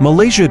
Malaysia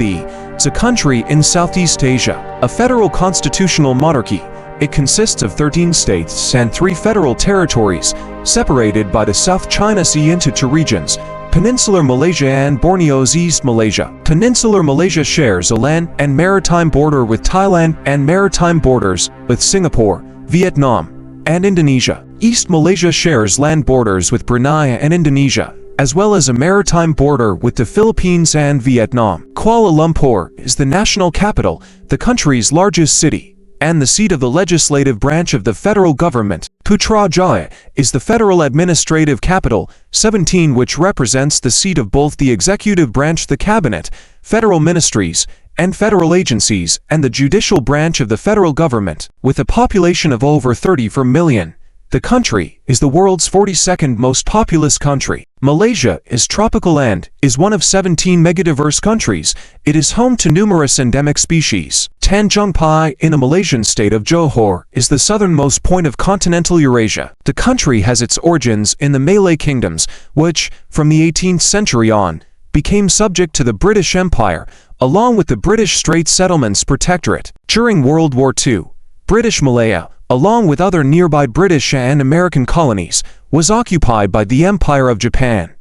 is a country in Southeast Asia, a federal constitutional monarchy. It consists of 13 states and 3 federal territories, separated by the South China Sea into 2 regions, Peninsular Malaysia and Borneo's East Malaysia. Peninsular Malaysia shares a land and maritime border with Thailand and maritime borders with Singapore, Vietnam, and Indonesia. East Malaysia shares land borders with Brunei and Indonesia, as well as a maritime border with the Philippines and Vietnam. Kuala Lumpur is the national capital, the country's largest city, and the seat of the legislative branch of the federal government. Putrajaya is the federal administrative capital, 17, which represents the seat of both the executive branch, the cabinet, federal ministries, and federal agencies, and the judicial branch of the federal government. With a population of over 34 million, the country is the world's 42nd most populous country. Malaysia is tropical and is one of 17 megadiverse countries. It is home to numerous endemic species. Tanjung Pai in the Malaysian state of Johor is the southernmost point of continental Eurasia. The country has its origins in the Malay kingdoms, which, from the 18th century on, became subject to the British Empire, along with the British Straits Settlements Protectorate. During World War II, British Malaya, along with other nearby British and American colonies, was occupied by the Empire of Japan.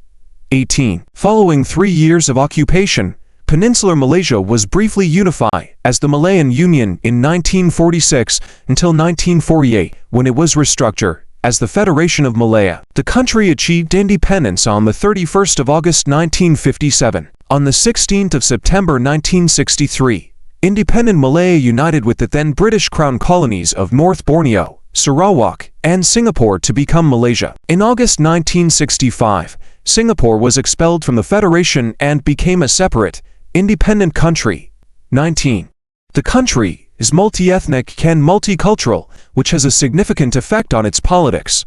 18. Following 3 years of occupation, Peninsular Malaysia was briefly unified as the Malayan Union in 1946 until 1948, when it was restructured as the Federation of Malaya. The country achieved independence on the 31st of August 1957. On the 16th of September 1963, independent Malaya united with the then British Crown colonies of North Borneo, Sarawak, and Singapore to become Malaysia. In August 1965, Singapore was expelled from the Federation and became a separate, independent country. 19. The country is multi-ethnic and multicultural, which has a significant effect on its politics.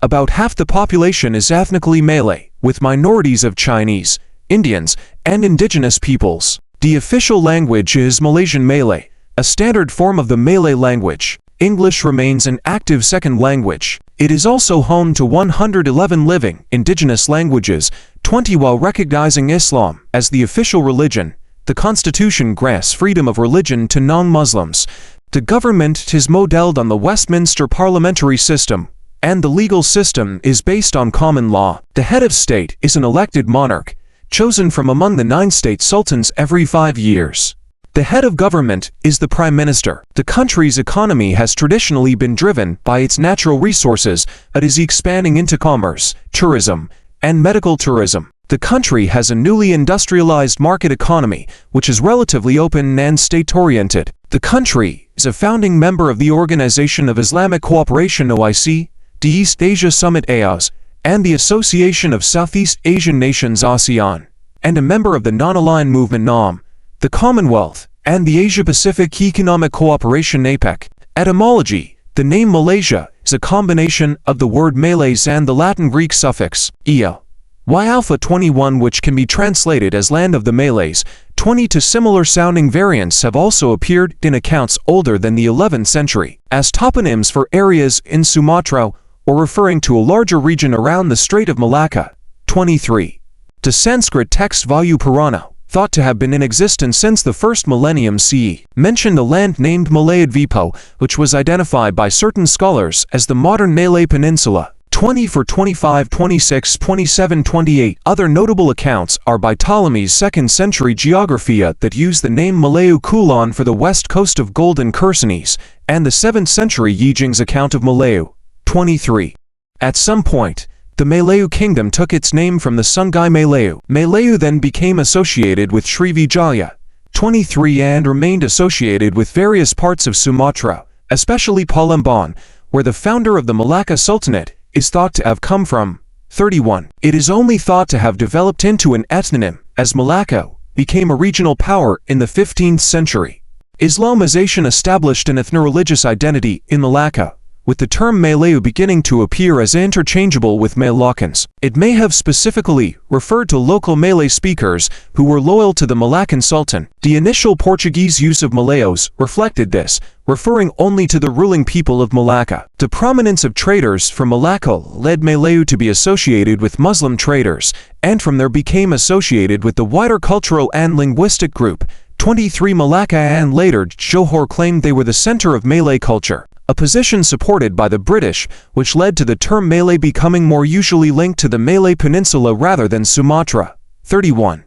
About half the population is ethnically Malay, with minorities of Chinese, Indians, and indigenous peoples. The official language is Malaysian Malay, a standard form of the Malay language. English remains an active second language. It is also home to 111 living indigenous languages, 20 while recognizing Islam as the official religion. The Constitution grants freedom of religion to non-Muslims. The government is modeled on the Westminster parliamentary system, and the legal system is based on common law. The head of state is an elected monarch, chosen from among the 9 state sultans every 5 years. The head of government is the Prime Minister. The country's economy has traditionally been driven by its natural resources, but is expanding into commerce, tourism, and medical tourism. The country has a newly industrialized market economy, which is relatively open and state-oriented. The country is a founding member of the Organization of Islamic Cooperation (OIC), the East Asia Summit (AOS), and the Association of Southeast Asian Nations (ASEAN), and a member of the Non-Aligned Movement (NAM), the Commonwealth, and the Asia-Pacific Economic Cooperation (APEC). Etymology: the name Malaysia is a combination of the word Malays and the Latin Greek suffix -ea. Y-alpha 21, which can be translated as land of the Malays. 20 to similar sounding variants have also appeared in accounts older than the 11th century as toponyms for areas in Sumatra or referring to a larger region around the Strait of Malacca. 23. The Sanskrit text Vayu Purana, thought to have been in existence since the first millennium CE, mentioned a land named Malayadvipa, which was identified by certain scholars as the modern Malay Peninsula. 20 for 25, 26, 27, 28. Other notable accounts are by Ptolemy's 2nd century Geographies that use the name Malaya Kulon for the west coast of Golden Chersonese, and the 7th century Yiping's account of Malaya. 23. At some point, the Malayu kingdom took its name from the Sungai Malayu. Malayu then became associated with Srivijaya. 23 and remained associated with various parts of Sumatra, especially Palembang, where the founder of the Malacca Sultanate is thought to have come from. 31. It is only thought to have developed into an ethnonym, as Malacca became a regional power in the 15th century. Islamization established an ethno-religious identity in Malacca, with the term Malayu beginning to appear as interchangeable with Malaccans. It may have specifically referred to local Malay speakers who were loyal to the Malaccan Sultan. The initial Portuguese use of Malayos reflected this, referring only to the ruling people of Malacca. The prominence of traders from Malacca led Malayu to be associated with Muslim traders, and from there became associated with the wider cultural and linguistic group, 23 Malacca, and later Johor claimed they were the center of Malay culture, a position supported by the British, which led to the term Malay becoming more usually linked to the Malay Peninsula rather than Sumatra. 31.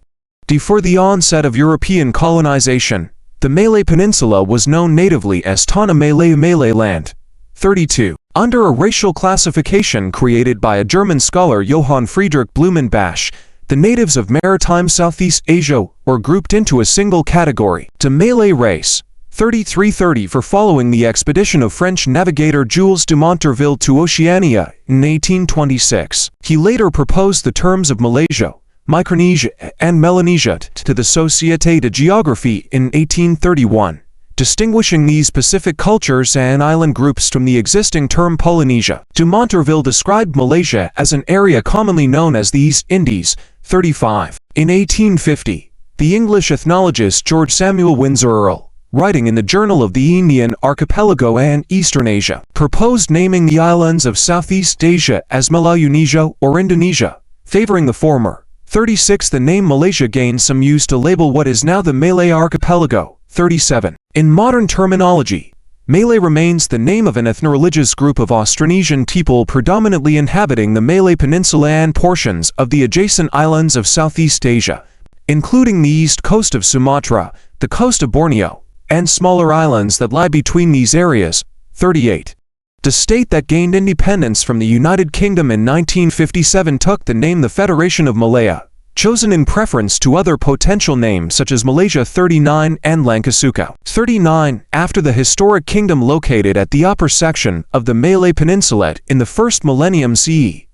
Before the onset of European colonization, the Malay Peninsula was known natively as Tanah Malay, Malayland. 32. Under a racial classification created by a German scholar Johann Friedrich Blumenbach, the natives of maritime Southeast Asia were grouped into a single category, the Malay race. 3330 for following the expedition of French navigator Jules de Monterville to Oceania in 1826. He later proposed the terms of Malaysia, Micronesia, and Melanesia to the Société de Géographie in 1831, distinguishing these Pacific cultures and island groups from the existing term Polynesia. De Monterville described Malaysia as an area commonly known as the East Indies. 35. In 1850, the English ethnologist George Samuel Windsor Earle, writing in the Journal of the Indian Archipelago and Eastern Asia, proposed naming the islands of Southeast Asia as Malayunesia or Indonesia, favoring the former. 36. The name Malaysia gained some use to label what is now the Malay Archipelago. 37. In modern terminology, Malay remains the name of an ethno-religious group of Austronesian people predominantly inhabiting the Malay Peninsula and portions of the adjacent islands of Southeast Asia, including the east coast of Sumatra, the coast of Borneo, and smaller islands that lie between these areas. 38. The state that gained independence from the United Kingdom in 1957 took the name the Federation of Malaya, chosen in preference to other potential names such as Malaysia. 39 and Langkasuka. 39. After the historic kingdom located at the upper section of the Malay Peninsula in the first millennium CE.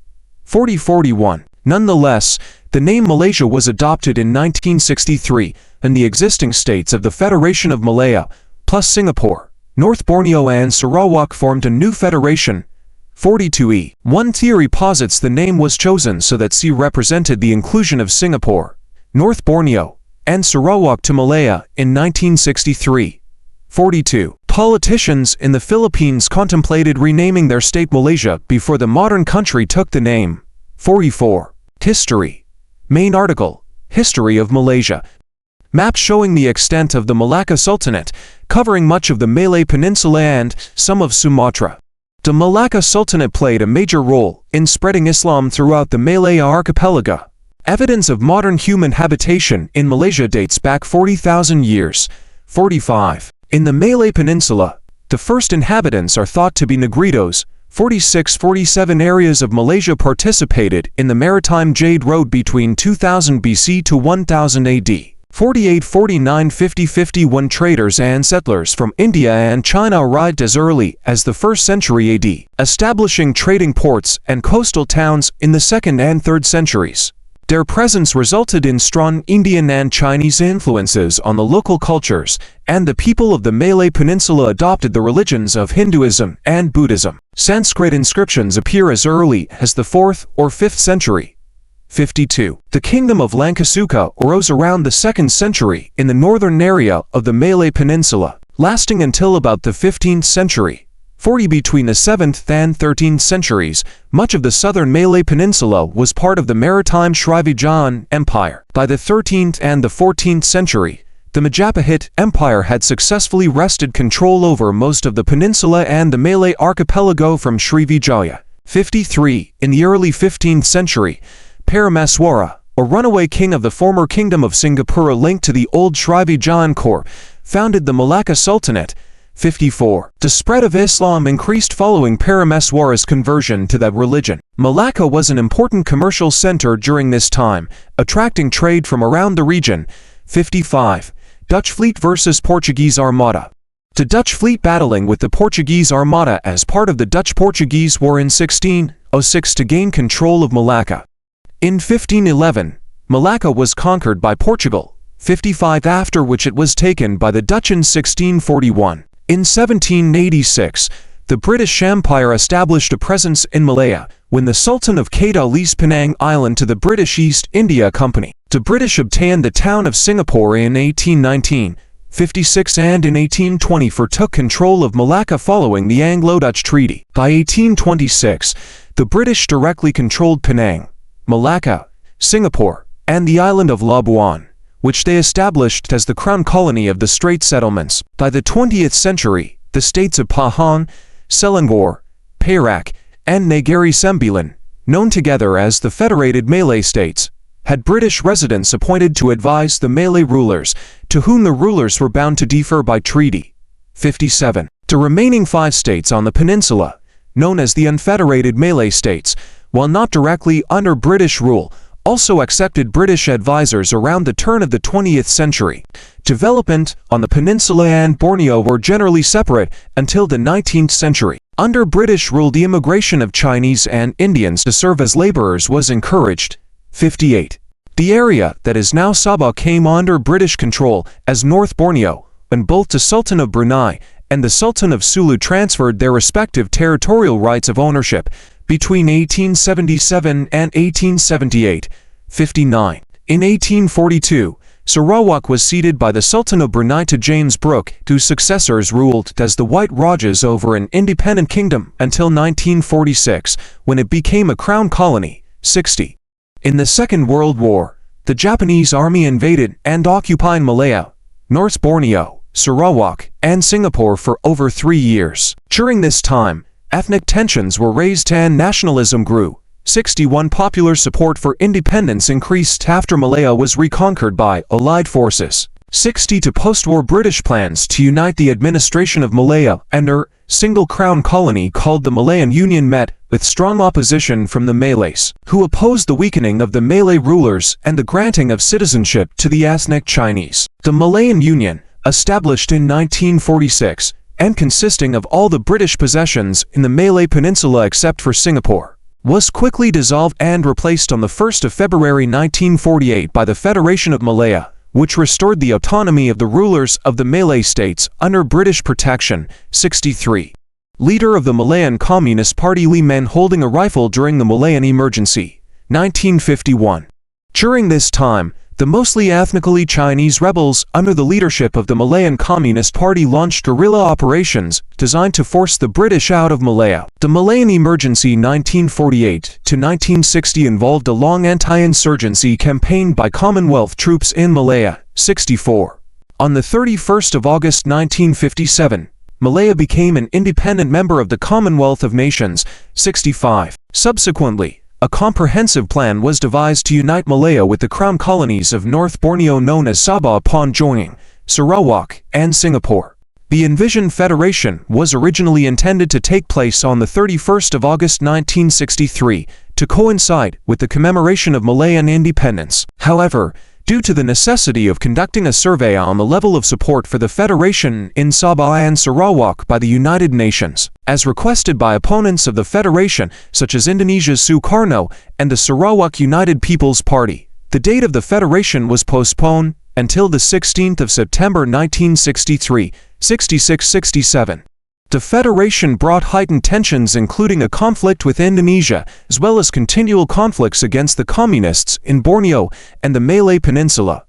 4041. Nonetheless, the name Malaysia was adopted in 1963, and the existing states of the Federation of Malaya, plus Singapore, North Borneo and Sarawak formed a new federation. 42e. One theory posits the name was chosen so that C represented the inclusion of Singapore, North Borneo, and Sarawak to Malaya in 1963. 42. Politicians in the Philippines contemplated renaming their state Malaysia before the modern country took the name. 44. History. Main article, History of Malaysia. Map showing the extent of the Malacca Sultanate, covering much of the Malay Peninsula and some of Sumatra. The Malacca Sultanate played a major role in spreading Islam throughout the Malay archipelago. Evidence of modern human habitation in Malaysia dates back 40,000 years. 45. In the Malay Peninsula, the first inhabitants are thought to be Negritos. 46-47 areas of Malaysia participated in the Maritime Jade Road between 2000 BC to 1000 AD. 48, 49, 50, 51 traders and settlers from India and China arrived as early as the 1st century AD, establishing trading ports and coastal towns in the 2nd and 3rd centuries. Their presence resulted in strong Indian and Chinese influences on the local cultures, and the people of the Malay Peninsula adopted the religions of Hinduism and Buddhism. Sanskrit inscriptions appear as early as the 4th or 5th century. 52. The kingdom of Langkasuka arose around the 2nd century in the northern area of the Malay Peninsula, lasting until about the 15th century. 40. Between the 7th and 13th centuries, much of the southern Malay Peninsula was part of the maritime Srivijayan Empire. By the 13th and the 14th century, the Majapahit Empire had successfully wrested control over most of the peninsula and the Malay archipelago from Srivijaya. 53. In the early 15th century, Parameswara, a runaway king of the former kingdom of Singapura linked to the old Srivijayan core, founded the Malacca Sultanate. 54. The spread of Islam increased following Parameswara's conversion to that religion. Malacca was an important commercial center during this time, attracting trade from around the region. 55. Dutch fleet versus Portuguese Armada. The Dutch fleet battling with the Portuguese Armada as part of the Dutch-Portuguese War in 1606 to gain control of Malacca. In 1511, Malacca was conquered by Portugal, 55, after which it was taken by the Dutch in 1641. In 1786, the British Empire established a presence in Malaya when the Sultan of Kedah leased Penang Island to the British East India Company. The British obtained the town of Singapore in 1819, 56, and in 1824 took control of Malacca following the Anglo-Dutch Treaty. By 1826, the British directly controlled Penang, Malacca, Singapore, and the island of Labuan, which they established as the crown colony of the Strait settlements. By the 20th century, the states of Pahang, Selangor, Perak, and Negeri Sembilan, known together as the Federated Malay States, had British residents appointed to advise the Malay rulers, to whom the rulers were bound to defer by treaty. 57. The remaining 5 states on the peninsula, known as the Unfederated Malay States, while not directly under British rule, also accepted British advisors around the turn of the 20th century. Development on the peninsula and Borneo were generally separate until the 19th century. Under British rule, the immigration of Chinese and Indians to serve as laborers was encouraged. 58. The area that is now Sabah came under British control as North Borneo, when both the Sultan of Brunei and the Sultan of Sulu transferred their respective territorial rights of ownership between 1877 and 1878. 59. In 1842, Sarawak was ceded by the Sultan of Brunei to James Brooke, whose successors ruled as the White Rajas over an independent kingdom until 1946, when it became a crown colony. 60. In the Second World War, the Japanese army invaded and occupied Malaya, North Borneo, Sarawak, and Singapore for over 3 years. During this time, ethnic tensions were raised and nationalism grew. 61. Popular support for independence increased after Malaya was reconquered by Allied forces. 60. To post-war British plans to unite the administration of Malaya and her single crown colony called the Malayan Union met with strong opposition from the Malays, who opposed the weakening of the Malay rulers and the granting of citizenship to the ethnic Chinese. The Malayan Union, established in 1946, and consisting of all the British possessions in the Malay Peninsula except for Singapore, was quickly dissolved and replaced on the 1st of February 1948 by the Federation of Malaya, which restored the autonomy of the rulers of the Malay states under British protection. 63. Leader of the Malayan Communist Party Lee Men holding a rifle during the Malayan Emergency. 1951. During this time, the mostly ethnically Chinese rebels under the leadership of the Malayan Communist Party launched guerrilla operations designed to force the British out of Malaya. The Malayan Emergency 1948 to 1960 involved a long anti-insurgency campaign by Commonwealth troops in Malaya. 64. On the 31st of August 1957, Malaya became an independent member of the Commonwealth of Nations. 65. Subsequently, a comprehensive plan was devised to unite Malaya with the crown colonies of North Borneo known as Sabah upon joining Sarawak and Singapore. The envisioned federation was originally intended to take place on the 31st of August 1963 to coincide with the commemoration of Malayan independence. However, due to the necessity of conducting a survey on the level of support for the Federation in Sabah and Sarawak by the United Nations, as requested by opponents of the Federation such as Indonesia's Sukarno and the Sarawak United People's Party, the date of the Federation was postponed until the 16th of September 1963, 66-67. The Federation brought heightened tensions including a conflict with Indonesia, as well as continual conflicts against the Communists in Borneo and the Malay Peninsula,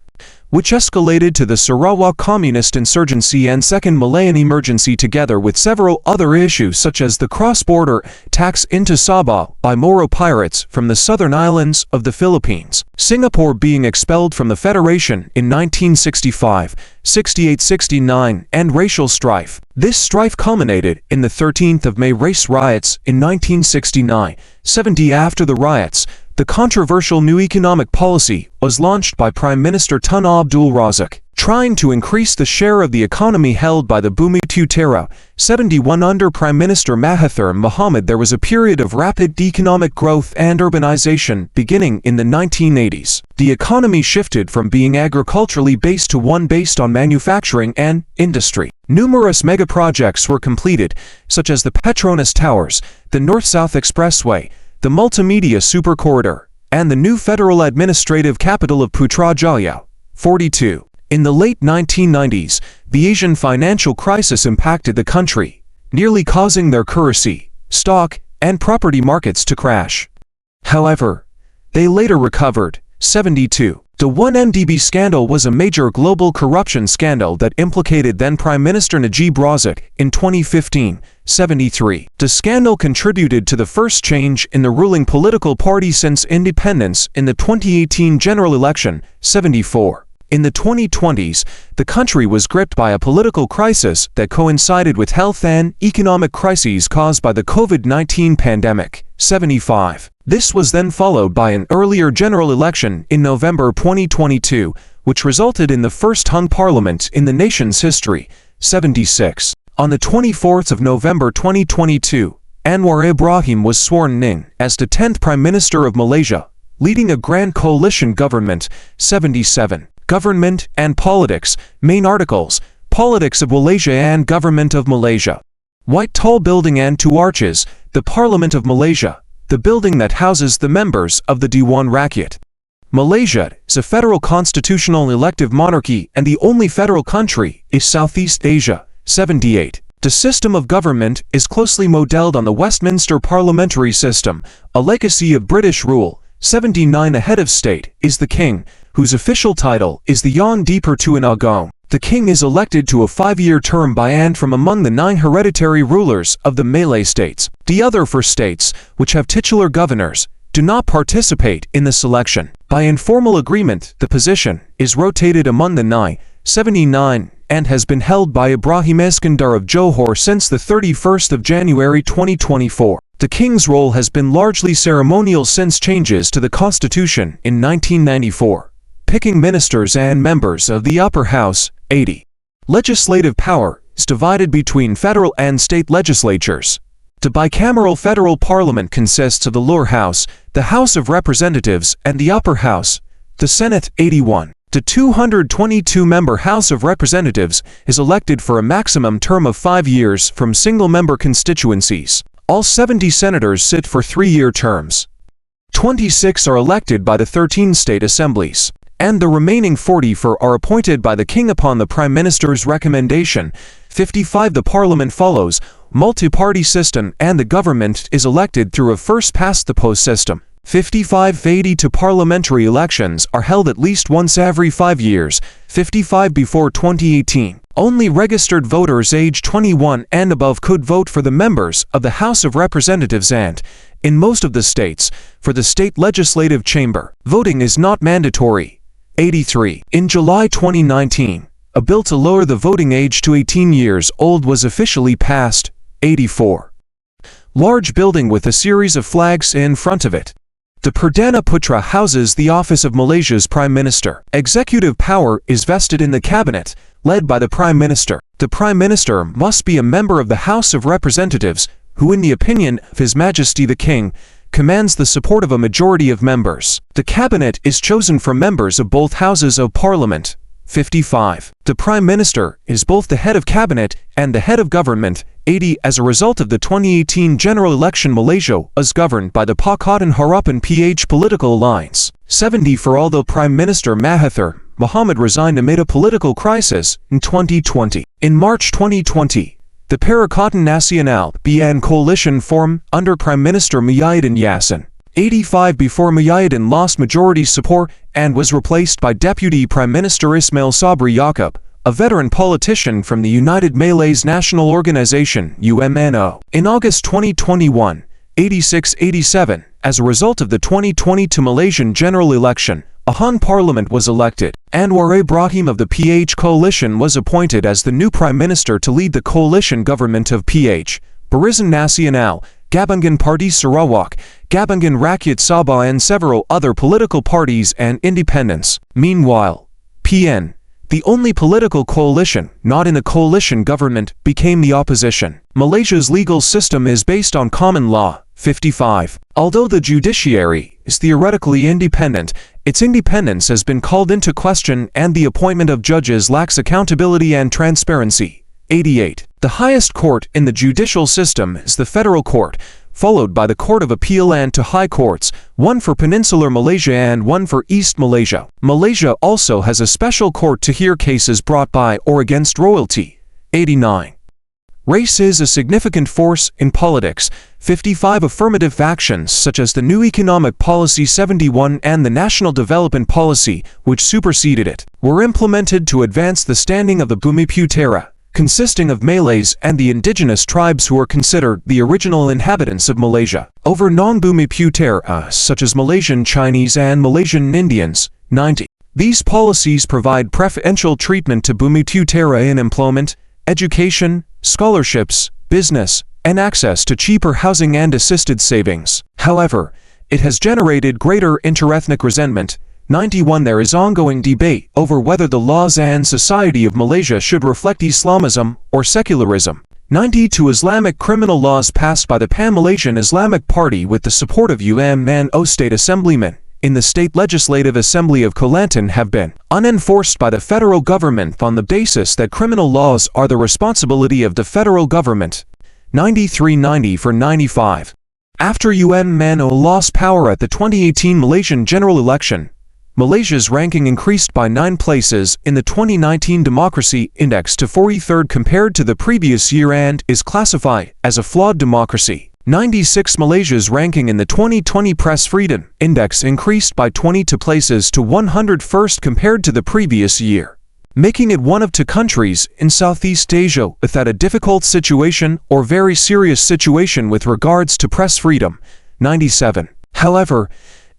which escalated to the Sarawak Communist insurgency and Second Malayan Emergency together with several other issues such as the cross-border tax into Sabah by Moro pirates from the southern islands of the Philippines, Singapore being expelled from the Federation in 1965, 68-69, and racial strife. This strife culminated in the 13th of May race riots in 1969. 70. After the riots, the controversial new economic policy was launched by Prime Minister Tun Abdul Razak, trying to increase the share of the economy held by the Bumi Putera. 71. Under Prime Minister Mahathir Mohamad there was a period of rapid economic growth and urbanization beginning in the 1980s. The economy shifted from being agriculturally based to one based on manufacturing and industry. Numerous mega-projects were completed, such as the Petronas Towers, the North-South Expressway, the Multimedia Super Corridor, and the new federal administrative capital of Putrajaya. 42. In the late 1990s, the Asian financial crisis impacted the country, nearly causing their currency, stock, and property markets to crash. However, they later recovered. 72. The 1MDB scandal was a major global corruption scandal that implicated then Prime Minister Najib Razak in 2015. 73. The scandal contributed to the first change in the ruling political party since independence in the 2018 general election. 74. In the 2020s, the country was gripped by a political crisis that coincided with health and economic crises caused by the COVID-19 pandemic. 75. This was then followed by an earlier general election in November 2022, which resulted in the first hung parliament in the nation's history. 76. On the 24th of November 2022, Anwar Ibrahim was sworn in as the 10th Prime Minister of Malaysia, leading a grand coalition government. 77. Government and Politics. Main articles: Politics of Malaysia and Government of Malaysia. White tall building and two arches, the Parliament of Malaysia, the building that houses the members of the Dewan Rakyat. Malaysia is a federal constitutional elective monarchy and the only federal country in Southeast Asia. 78. The system of government is closely modeled on the Westminster parliamentary system, a legacy of British rule. 79. The head of state is the king, whose official title is the Yang di-Pertuan Agong. The king is elected to a 5-year term by and from among the 9 hereditary rulers of the Malay states. The other 4 states, which have titular governors, do not participate in the selection. By informal agreement, the position is rotated among the 9. 79. And has been held by Ibrahim Iskandar of Johor since the 31st of January 2024. The king's role has been largely ceremonial since changes to the constitution in 1994. Picking ministers and members of the upper house. 80. Legislative power is divided between federal and state legislatures. The bicameral federal parliament consists of the lower house, the House of Representatives, and the upper house, the Senate. 81. The 222-member House of Representatives is elected for a maximum term of 5 years from single-member constituencies. All 70 senators sit for 3-year terms. 26 are elected by the 13 state assemblies, and the remaining 44 are appointed by the king upon the prime minister's recommendation. 55. The parliament follows multi-party system and the government is elected through a first-past-the-post system. 55. 82. Parliamentary elections are held at least once every 5 years. 55. Before 2018, only registered voters age 21 and above could vote for the members of the House of Representatives and, in most of the states, for the state legislative chamber. Voting is not mandatory. 83. In July 2019, a bill to lower the voting age to 18 years old was officially passed. 84. Large building with a series of flags in front of it. The Perdana Putra houses the office of Malaysia's Prime Minister. Executive power is vested in the cabinet, led by the Prime Minister. The Prime Minister must be a member of the House of Representatives, who in the opinion of His Majesty the King, commands the support of a majority of members. The cabinet is chosen from members of both houses of Parliament. 55. The Prime Minister is both the head of cabinet and the head of government. 80. As a result of the 2018 general election, Malaysia is governed by the Pakatan Harapan PH political alliance. 70. For although Prime Minister Mahathir Mohamad resigned amid a political crisis in 2020. In March 2020, the Perikatan Nasional (PN) coalition formed under Prime Minister Muhyiddin Yassin. 85. Before Muhyiddin lost majority support and was replaced by Deputy Prime Minister Ismail Sabri Yaakob, a veteran politician from the United Malays National Organization (UMNO). In August 2021, 86-87, as a result of the 2022 Malaysian general election, a hung parliament was elected. Anwar Ibrahim of the PH coalition was appointed as the new prime minister to lead the coalition government of PH, Barisan Nasional, Gabungan Parti Sarawak, Gabungan Rakyat Sabah and several other political parties and independents. Meanwhile, PN, the only political coalition not in a coalition government, became the opposition. Malaysia's legal system is based on common law. 55. Although the judiciary is theoretically independent, its independence has been called into question and the appointment of judges lacks accountability and transparency. 88. The highest court in the judicial system is the Federal Court, followed by the Court of Appeal and 2 high courts, one for Peninsular Malaysia and one for East Malaysia. Malaysia also has a special court to hear cases brought by or against royalty. 89. Race is a significant force in politics. 55. Affirmative actions such as the new Economic Policy 71 and the National Development Policy, which superseded it, were implemented to advance the standing of the Bumi Putera, consisting of Malays and the indigenous tribes who are considered the original inhabitants of Malaysia, over non-Bumi Putera, such as Malaysian Chinese and Malaysian Indians, 90. These policies provide preferential treatment to Bumi Putera in employment, education, scholarships, business, and access to cheaper housing and assisted savings. However, it has generated greater interethnic resentment. 91. There is ongoing debate over whether the laws and society of Malaysia should reflect Islamism or secularism. 92. Islamic criminal laws passed by the Pan-Malaysian Islamic Party with the support of UMNO state assemblymen in the State Legislative Assembly of Kelantan have been unenforced by the federal government on the basis that criminal laws are the responsibility of the federal government. 93. 90. For 95. After UMNO lost power at the 2018 Malaysian general election, Malaysia's ranking increased by 9 places in the 2019 Democracy Index to 43rd compared to the previous year and is classified as a flawed democracy. 96. Malaysia's ranking in the 2020 Press Freedom Index increased by 22 places to 101st compared to the previous year, making it one of 2 countries in Southeast Asia without a difficult situation or very serious situation with regards to press freedom. 97. However,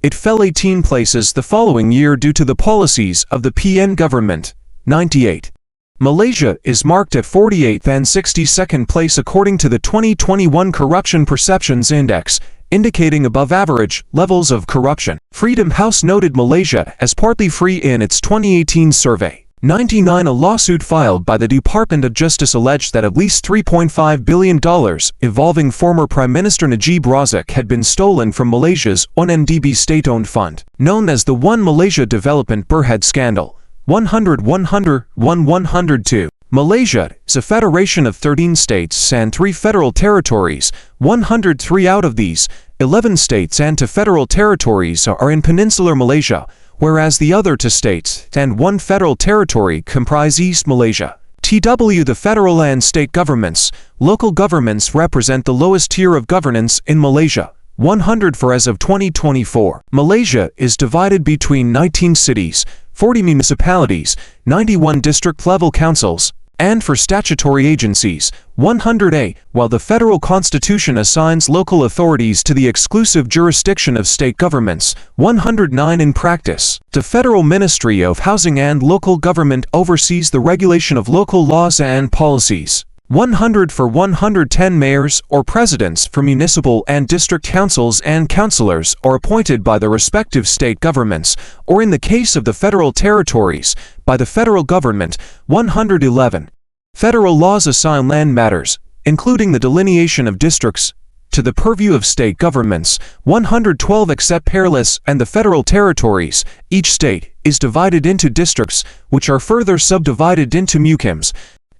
it fell 18 places the following year due to the policies of the PN government. 98. Malaysia is marked at 48th and 62nd place according to the 2021 Corruption Perceptions Index, indicating above-average levels of corruption. Freedom House noted Malaysia as partly free in its 2018 survey. 99. A lawsuit filed by the Department of Justice alleged that at least $3.5 billion involving former Prime Minister Najib Razak had been stolen from Malaysia's ONNDB state-owned fund, known as the One Malaysia Development Berhad Scandal. 102. Malaysia is a federation of 13 states and 3 federal territories. 103 out of these, 11 states and 2 federal territories are in Peninsular Malaysia, whereas the other 2 states and 1 federal territory comprise East Malaysia. The federal and state governments, local governments represent the lowest tier of governance in Malaysia. 104 as of 2024. Malaysia is divided between 19 cities, 40 municipalities, 91 district-level councils, and for statutory agencies, 100A, while the federal constitution assigns local authorities to the exclusive jurisdiction of state governments, 109 in practice. The Federal Ministry of Housing and Local Government oversees the regulation of local laws and policies. 100 for 110 mayors or presidents for municipal and district councils and councillors are appointed by the respective state governments, or in the case of the federal territories, by the federal government. 111. Federal laws assign land matters, including the delineation of districts, to the purview of state governments. 112. Except Peerless and the federal territories, each state is divided into districts, which are further subdivided into mukims.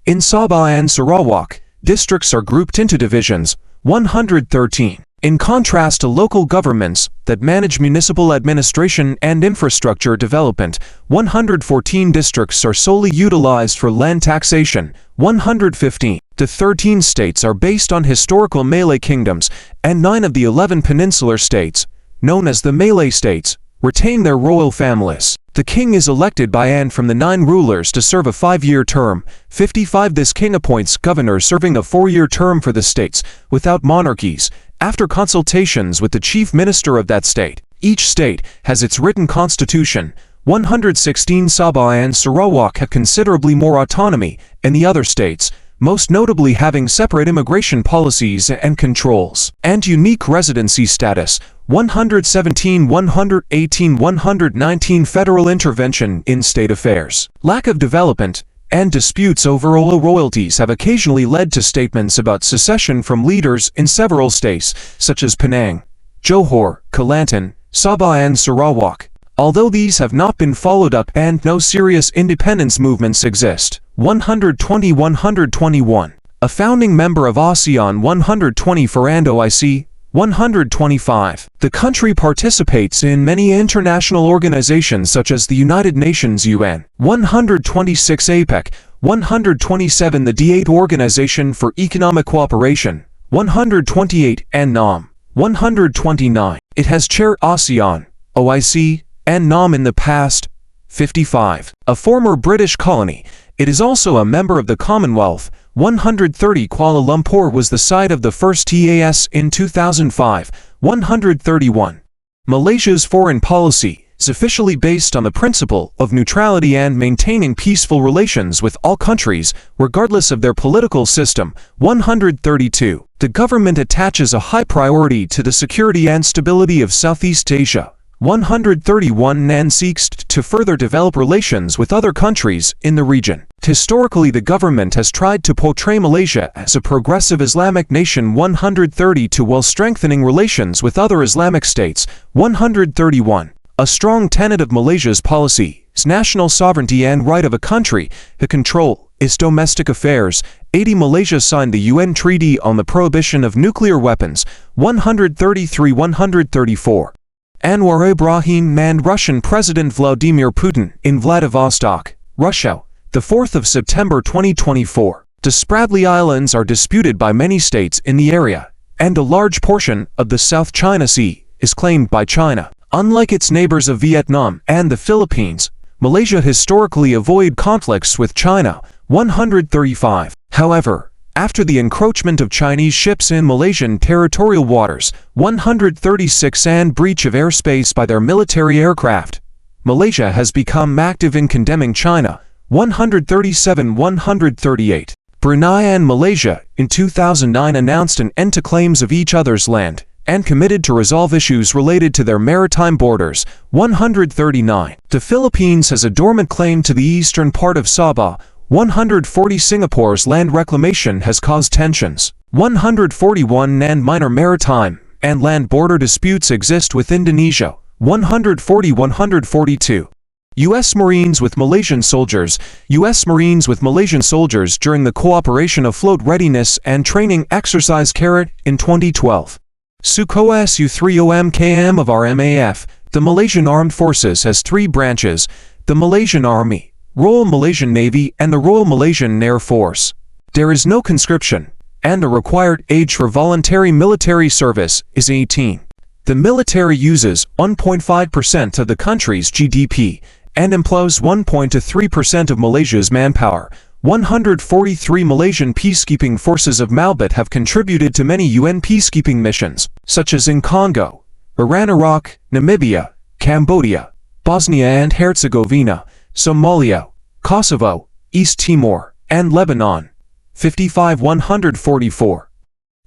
In Sabah and Sarawak, districts are grouped into divisions. 113. In contrast to local governments that manage municipal administration and infrastructure development, 114 districts are solely utilized for land taxation. 115. The 13 states are based on historical Malay kingdoms, and 9 of the 11 peninsular states, known as the Malay states, retain their royal families. The king is elected by and from the 9 rulers to serve a 5-year term. 55. This king appoints governors serving a 4-year term for the states, without monarchies, after consultations with the chief minister of that state. Each state has its written constitution. 116. Sabah and Sarawak have considerably more autonomy than the other states, most notably having separate immigration policies and controls, and unique residency status. 117. 118. 119. Federal intervention in state affairs. Lack of development and disputes over oil royalties have occasionally led to statements about secession from leaders in several states, such as Penang, Johor, Kelantan, Sabah and Sarawak, although these have not been followed up and no serious independence movements exist. 120. 121. A founding member of ASEAN. 120. For and OIC. 125. The country participates in many international organizations such as the United Nations UN. 126. APEC. 127. The D8 Organization for Economic Cooperation. 128. And NAM. 129. It has chaired ASEAN, OIC, and NAM in the past. 55. A former British colony, It is also a member of the Commonwealth. 130 Kuala Lumpur was the site of the first TAS in 2005. 131. Malaysia's foreign policy is officially based on the principle of neutrality and maintaining peaceful relations with all countries, regardless of their political system. 132. The government attaches a high priority to the security and stability of Southeast Asia. 131 and seeks to further develop relations with other countries in the region. Historically, the government has tried to portray Malaysia as a progressive Islamic nation. 132 while strengthening relations with other Islamic states. 131. A strong tenet of Malaysia's policy is national sovereignty and right of a country to control its domestic affairs. 80. Malaysia signed the UN Treaty on the Prohibition of Nuclear Weapons. 133. 134. Anwar Ibrahim and Russian President Vladimir Putin in Vladivostok, Russia, the 4th of September 2024. The Spratly Islands are disputed by many states in the area, and a large portion of the South China Sea is claimed by China. Unlike its neighbors of Vietnam and the Philippines, Malaysia historically avoided conflicts with China. 135. However, after the encroachment of Chinese ships in Malaysian territorial waters, 136 and breach of airspace by their military aircraft, Malaysia has become active in condemning China. 137. 138. Brunei and Malaysia in 2009 announced an end to claims of each other's land and committed to resolve issues related to their maritime borders. 139. The Philippines has a dormant claim to the eastern part of Sabah. 140. Singapore's land reclamation has caused tensions. 141. And minor maritime and land border disputes exist with Indonesia. 140. 142. U.S. Marines with Malaysian soldiers. U.S. Marines with Malaysian soldiers during the Cooperation Afloat Readiness and Training Exercise in 2012. Sukhoi Su-30 of our MAF. The Malaysian Armed Forces has three branches: the Malaysian Army, Royal Malaysian Navy, and the Royal Malaysian Air Force. There is no conscription, and the required age for voluntary military service is 18. The military uses 1.5% of the country's GDP and employs 1.3% of Malaysia's manpower. 143 Malaysian peacekeeping forces of Malbat have contributed to many UN peacekeeping missions, such as in Congo, Iran, Iraq, Namibia, Cambodia, Bosnia and Herzegovina, Somalia, Kosovo, East Timor, and Lebanon. 55. 144.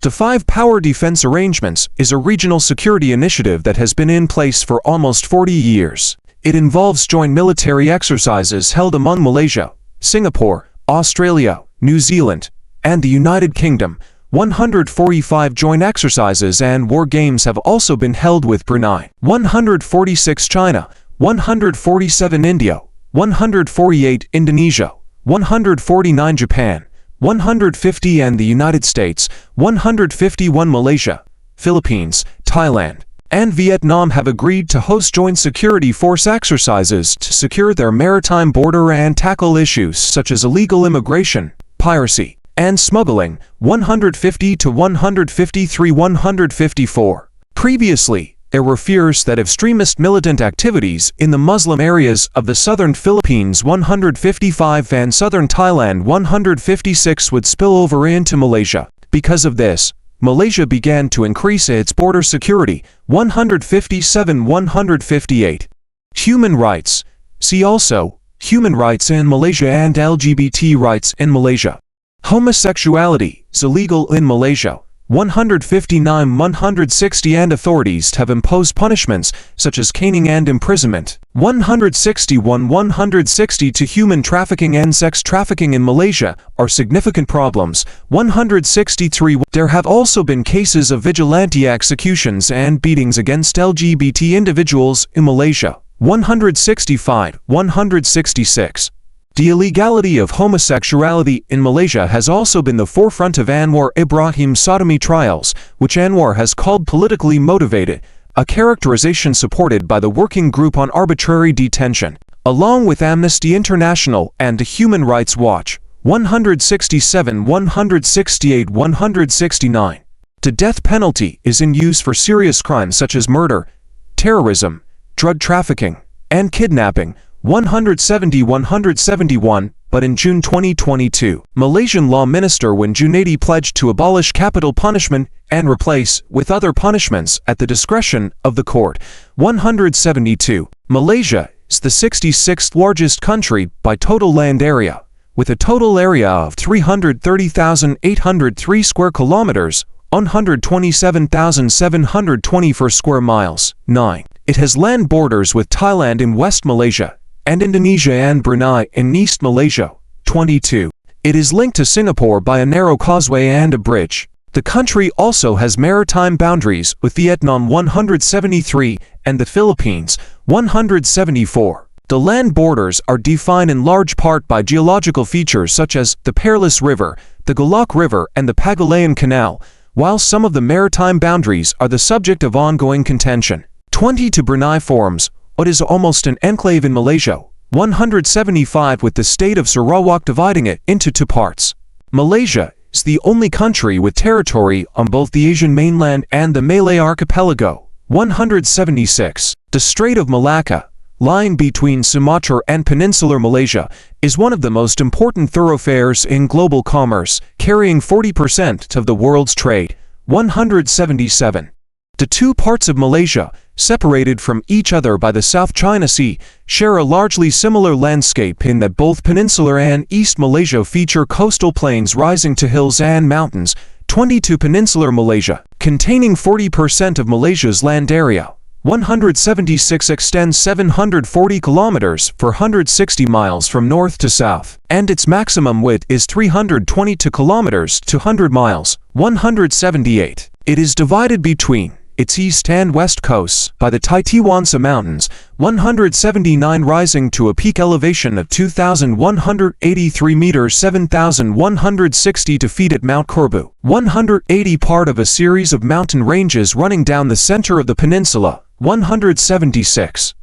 The Five Power Defense Arrangements is a regional security initiative that has been in place for almost 40 years. It involves joint military exercises held among Malaysia, Singapore, Australia, New Zealand, and the United Kingdom. 145 joint exercises and war games have also been held with Brunei. 146 China, 147 India, 148 Indonesia, 149 Japan, 150 and the United States. 151 Malaysia, Philippines, Thailand, and Vietnam have agreed to host joint security force exercises to secure their maritime border and tackle issues such as illegal immigration, piracy, and smuggling. 150 to 153. 154. Previously, there were fears that extremist militant activities in the Muslim areas of the southern Philippines 155 and southern Thailand 156 would spill over into Malaysia. Because of this, Malaysia began to increase its border security. 157. 158. Human rights. See also, human rights in Malaysia and LGBT rights in Malaysia. Homosexuality is illegal in Malaysia. 159. 160 and authorities have imposed punishments such as caning and imprisonment. 161. 162 human trafficking and sex trafficking in Malaysia are significant problems. 163. There have also been cases of vigilante executions and beatings against LGBT individuals in Malaysia. 165. 166. The illegality of homosexuality in Malaysia has also been the forefront of Anwar Ibrahim's sodomy trials, which Anwar has called politically motivated, a characterization supported by the Working Group on Arbitrary Detention, along with Amnesty International and the Human Rights Watch. 167. 168. 169. The death penalty is in use for serious crimes such as murder, terrorism, drug trafficking, and kidnapping. 171, but in June 2022, Malaysian Law Minister Wan Junaidi pledged to abolish capital punishment and replace with other punishments at the discretion of the court. 172. Malaysia is the 66th largest country by total land area, with a total area of 330,803 square kilometers, 127,724 square miles. 9. It has land borders with Thailand in West Malaysia and Indonesia and Brunei in East Malaysia. 22. It is linked to Singapore by a narrow causeway and a bridge. The country also has maritime boundaries with Vietnam. 173 and the Philippines. 174. The land borders are defined in large part by geological features such as the Perilous River, the Golok River, and the Pagulayan Canal, while some of the maritime boundaries are the subject of ongoing contention. 20. To Brunei forms what is almost an enclave in Malaysia. 175 with the state of Sarawak dividing it into two parts. Malaysia is the only country with territory on both the Asian mainland and the Malay archipelago. 176. The Strait of Malacca, lying between Sumatra and peninsular Malaysia, is one of the most important thoroughfares in global commerce, carrying 40% of the world's trade. 177. The two parts of Malaysia, separated from each other by the South China Sea, share a largely similar landscape in that both Peninsular and East Malaysia feature coastal plains rising to hills and mountains. 22. Peninsular Malaysia, containing 40% of Malaysia's land area. 176 extends 740 kilometers for 160 miles from north to south, and its maximum width is 322 kilometers to 100 miles. 178. It is divided between its east and west coasts by the Taitiwansa Mountains, 179 rising to a peak elevation of 2,183 meters 7,162 feet at Mount Korbu, 180 part of a series of mountain ranges running down the center of the peninsula. 176.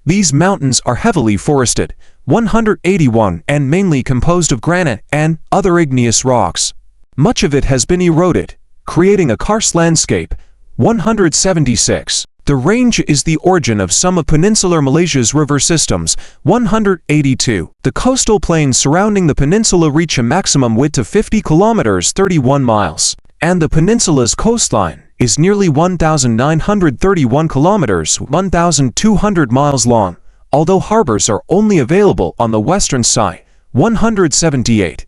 These mountains are heavily forested. 181 and mainly composed of granite and other igneous rocks. Much of it has been eroded, creating a karst landscape. 176. The range is the origin of some of peninsular Malaysia's river systems. 182. The coastal plains surrounding the peninsula reach a maximum width of 50 kilometers 31 miles, and the peninsula's coastline is nearly 1,931 kilometers 1,200 miles long, although harbors are only available on the western side. 178.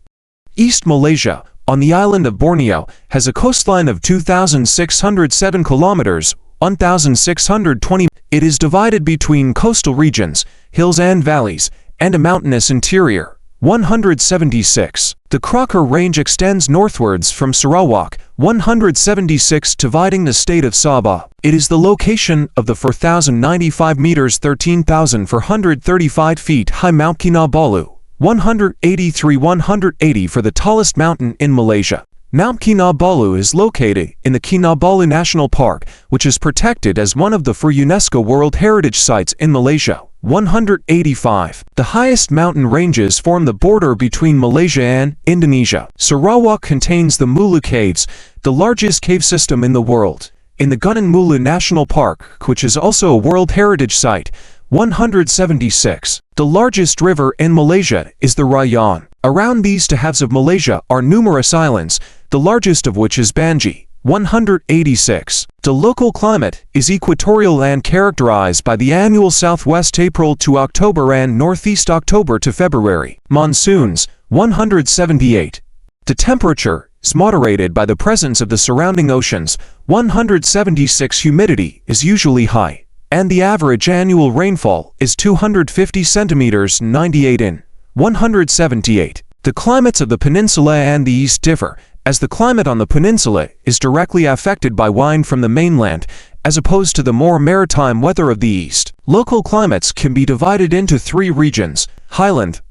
East Malaysia, on the island of Borneo, has a coastline of 2,607 kilometers 1,620. It is divided between coastal regions, hills and valleys, and a mountainous interior. 176. The Crocker Range extends northwards from Sarawak. 176. Dividing the state of Sabah. It is the location of the 4,095 meters 13,435 feet high Mount Kinabalu. 183. 180 for the tallest mountain in Malaysia. Mount Kinabalu is located in the Kinabalu National Park, which is protected as one of the 4 UNESCO World Heritage Sites in Malaysia. 185. The highest mountain ranges form the border between Malaysia and Indonesia. Sarawak contains the Mulu Caves, the largest cave system in the world, in the Gunung Mulu National Park, which is also a World Heritage Site. 176. The largest river in Malaysia is the Rayyan. Around these two halves of Malaysia are numerous islands, the largest of which is Banji. 186. The local climate is equatorial and characterized by the annual southwest April to October and northeast October to February monsoons. 178. The temperature is moderated by the presence of the surrounding oceans. 176. Humidity is usually high, and the average annual rainfall is 250 centimeters 98 in. 178. The climates of the peninsula and the east differ, as the climate on the peninsula is directly affected by wind from the mainland, as opposed to the more maritime weather of the east. Local climates can be divided into 3 regions: highland,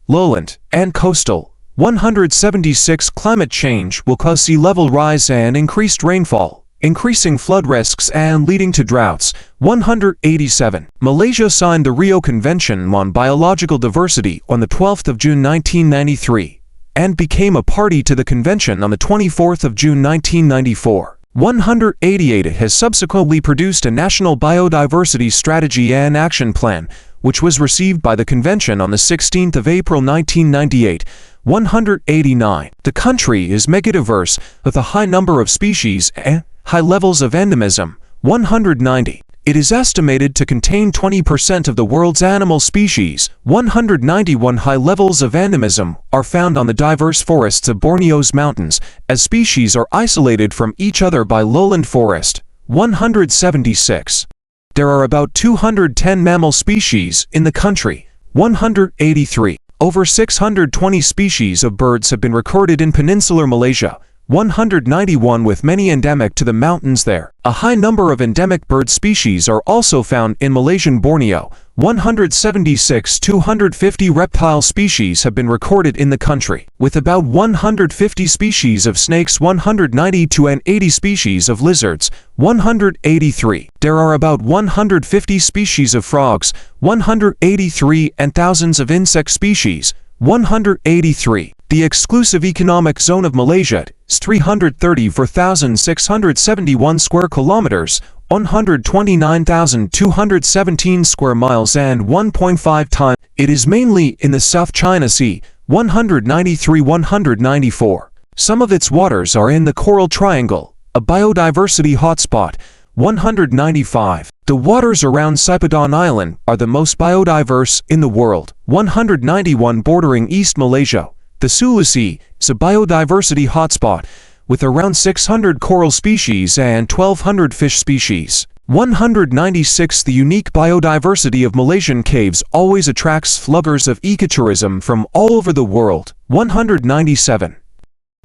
lowland, and coastal. 176. Climate change will cause sea level rise and increased rainfall, increasing flood risks and leading to droughts. 187. Malaysia signed the Rio Convention on Biological Diversity on the 12th of June 1993 and became a party to the convention on the 24th of June 1994. 188. It has subsequently produced a national biodiversity strategy and action plan. which was received by the convention on the 16th of April 1998. 189. The country is megadiverse, with a high number of species and high levels of endemism. 190. It is estimated to contain 20% of the world's animal species. 191. High levels of endemism are found on the diverse forests of Borneo's mountains, as species are isolated from each other by lowland forest. 176. There are about 210 mammal species in the country. 183. Over 620 species of birds have been recorded in peninsular Malaysia. 191, with many endemic to the mountains there. A high number of endemic bird species are also found in Malaysian Borneo. 176. 250 reptile species have been recorded in the country, with about 150 species of snakes, 190 to 80 species of lizards. 183. There are about 150 species of frogs, 183, and thousands of insect species. 183. The exclusive economic zone of Malaysia is 334,671 square kilometers, 129,217 square miles, and 1.5 times. It is mainly in the South China Sea. 193. 194. Some of its waters are in the Coral Triangle, a biodiversity hotspot. 195. The waters around Sipadan Island are the most biodiverse in the world. 191. Bordering East Malaysia, the Sulu Sea is a biodiversity hotspot, with around 600 coral species and 1,200 fish species. 196. The unique biodiversity of Malaysian caves always attracts lovers of ecotourism from all over the world. 197.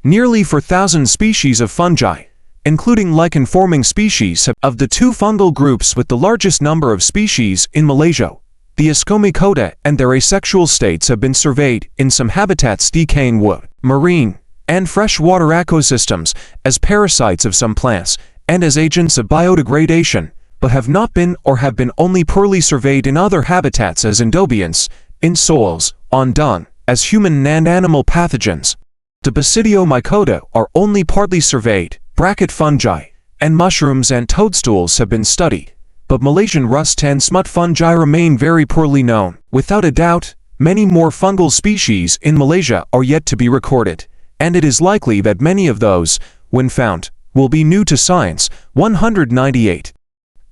Nearly 4,000 species of fungi, including lichen-forming species, of the two fungal groups with the largest number of species in Malaysia, the Ascomycota, and their asexual states have been surveyed in some habitats decaying wood, marine, and freshwater ecosystems as parasites of some plants and as agents of biodegradation, but have not been or have been only poorly surveyed in other habitats as endobionts, in soils, on dung, as human and animal pathogens. The Basidiomycota are only partly surveyed. Fungi and mushrooms and toadstools have been studied, but Malaysian rust and smut fungi remain very poorly known. Without a doubt, many more fungal species in Malaysia are yet to be recorded, and it is likely that many of those, when found, will be new to science. 198.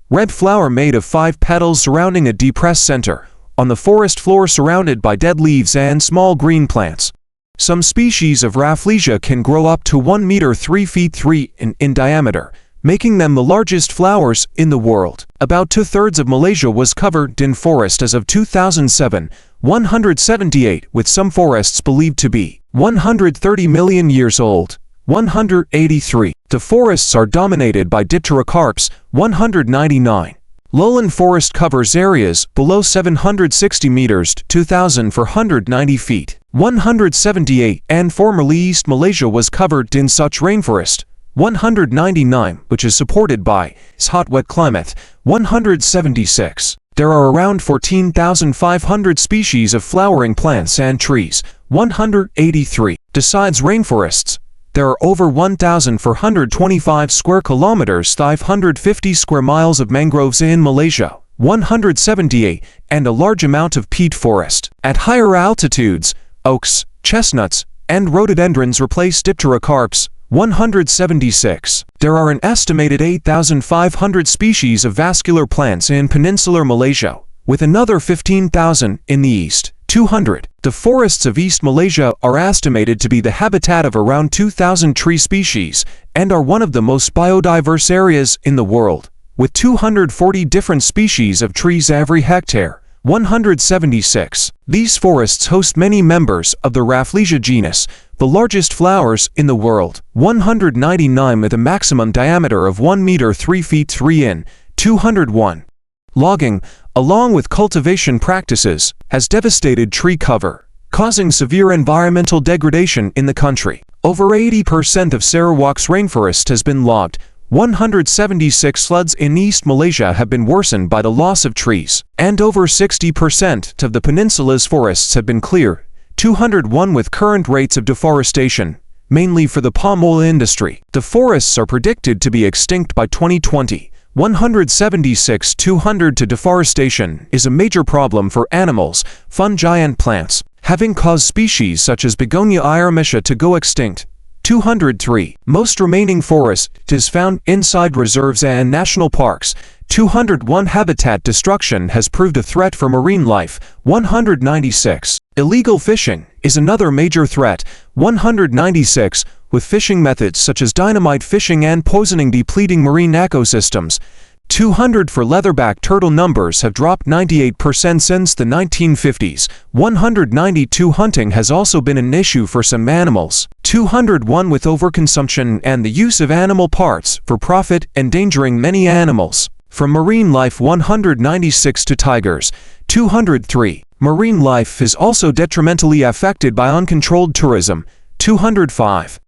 Red flower made of 5 petals surrounding a depressed center, on the forest floor surrounded by dead leaves and small green plants. Some species of Rafflesia can grow up to 1 meter 3 feet 3 in diameter, making them the largest flowers in the world. About 2/3 of Malaysia was covered in forest as of 2007. 178, with some forests believed to be 130 million years old. 183. The forests are dominated by dipterocarps. 199. Lowland forest covers areas below 760 meters to 2,490 feet. 178. And formerly East Malaysia was covered in such rainforest. 199, which is supported by its hot wet climate. 176. There are around 14,500 species of flowering plants and trees. 183. Besides rainforests, there are over 1,425 square kilometers, 550 square miles of mangroves in Malaysia. 178. And a large amount of peat forest. At higher altitudes, oaks, chestnuts, and rhododendrons replace dipterocarps. 176. There are an estimated 8,500 species of vascular plants in peninsular Malaysia, with another 15,000 in the east. 200. The forests of East Malaysia are estimated to be the habitat of around 2,000 tree species and are one of the most biodiverse areas in the world, with 240 different species of trees every hectare. 176. These forests host many members of the Rafflesia genus, the largest flowers in the world. 199, with a maximum diameter of 1 meter 3 feet 3 in. 201. Logging, along with cultivation practices, has devastated tree cover, causing severe environmental degradation in the country. Over 80% of Sarawak's rainforest has been logged. 176 floods in East Malaysia have been worsened by the loss of trees, and over 60% of the peninsula's forests have been cleared. 201, with current rates of deforestation, mainly for the palm oil industry. The forests are predicted to be extinct by 2020. 176. 200 to deforestation is a major problem for animals, fungi and plants, having caused species such as Begonia irametia to go extinct. 203. Most remaining forest is found inside reserves and national parks. 201. Habitat destruction has proved a threat for marine life. 196. Illegal fishing is another major threat. 196. With fishing methods such as dynamite fishing and poisoning depleting marine ecosystems. 200. For leatherback turtle numbers have dropped 98% since the 1950s. 192. Hunting has also been an issue for some animals. 201. With overconsumption and the use of animal parts for profit endangering many animals. From marine life. 196. To tigers. 203. Marine life is also detrimentally affected by uncontrolled tourism. 205.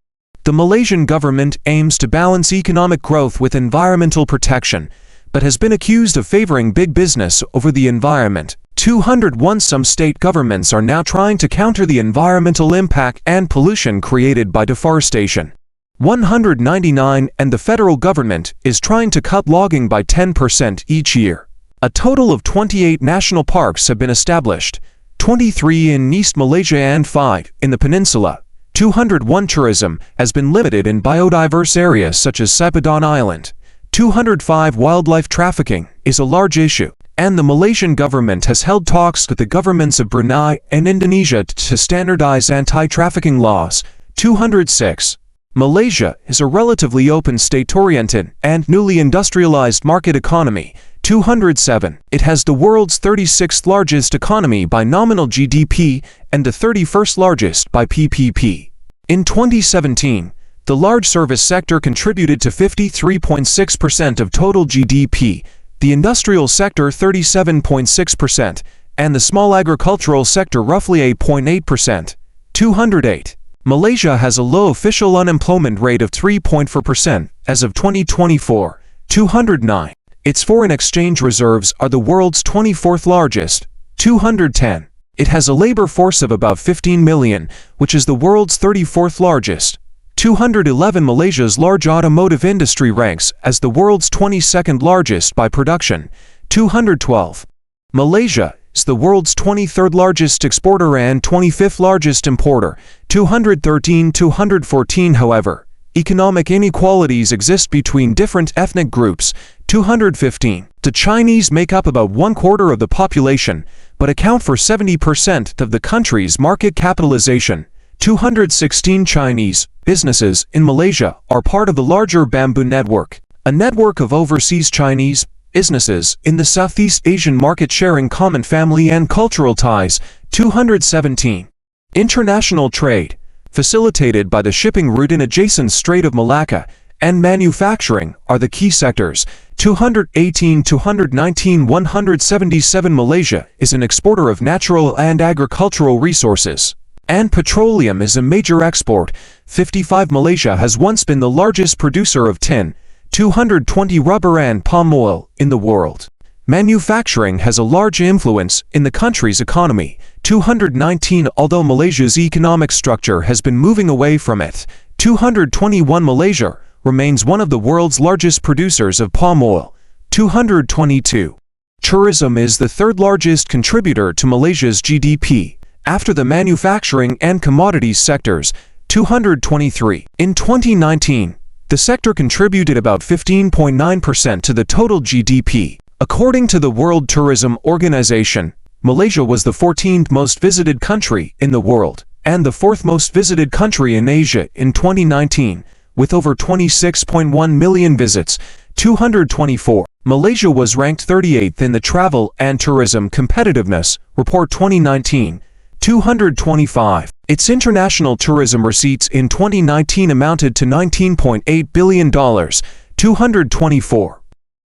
The Malaysian government aims to balance economic growth with environmental protection, but has been accused of favoring big business over the environment. 201. Some state governments are now trying to counter the environmental impact and pollution created by deforestation. 199. And the federal government is trying to cut logging by 10% each year. A total of 28 national parks have been established, 23 in East Malaysia and 5 in the peninsula. 201. Tourism has been limited in biodiverse areas such as Sipadan Island. 205. Wildlife trafficking is a large issue, and the Malaysian government has held talks with the governments of Brunei and Indonesia to standardize anti-trafficking laws. 206. Malaysia is a relatively open state-oriented and newly industrialized market economy. 207. It has the world's 36th largest economy by nominal GDP and the 31st largest by PPP. In 2017, the large service sector contributed to 53.6% of total GDP, the industrial sector 37.6%, and the small agricultural sector roughly 8.8%. 208. Malaysia has a low official unemployment rate of 3.4% as of 2024. 209. Its foreign exchange reserves are the world's 24th largest. 210. It has a labor force of about 15 million, which is the world's 34th largest. 211. Malaysia's large automotive industry ranks as the world's 22nd largest by production. 212. Malaysia is the world's 23rd largest exporter and 25th largest importer. 213. 214. However, economic inequalities exist between different ethnic groups. 215. The Chinese make up about 1/4 of the population, but account for 70% of the country's market capitalization. 216. Chinese businesses in Malaysia are part of the larger Bamboo Network, a network of overseas Chinese businesses in the Southeast Asian market sharing common family and cultural ties. 217. International trade, facilitated by the shipping route in adjacent Strait of Malacca, and manufacturing are the key sectors. 218. 219. 177. Malaysia is an exporter of natural and agricultural resources, and petroleum is a major export. 55. Malaysia has once been the largest producer of tin, 220. Rubber and palm oil in the world. Manufacturing has a large influence in the country's economy. 219. Although Malaysia's economic structure has been moving away from it. 221. Malaysia remains one of the world's largest producers of palm oil. 222. Tourism is the third largest contributor to Malaysia's GDP, after the manufacturing and commodities sectors. 223. In 2019, the sector contributed about 15.9% to the total GDP. According to the World Tourism Organization, Malaysia was the 14th most visited country in the world, and the 4th most visited country in Asia in 2019, with over 26.1 million visits. 224. Malaysia was ranked 38th in the Travel and Tourism Competitiveness Report 2019. 225. Its international tourism receipts in 2019 amounted to $19.8 billion. 224.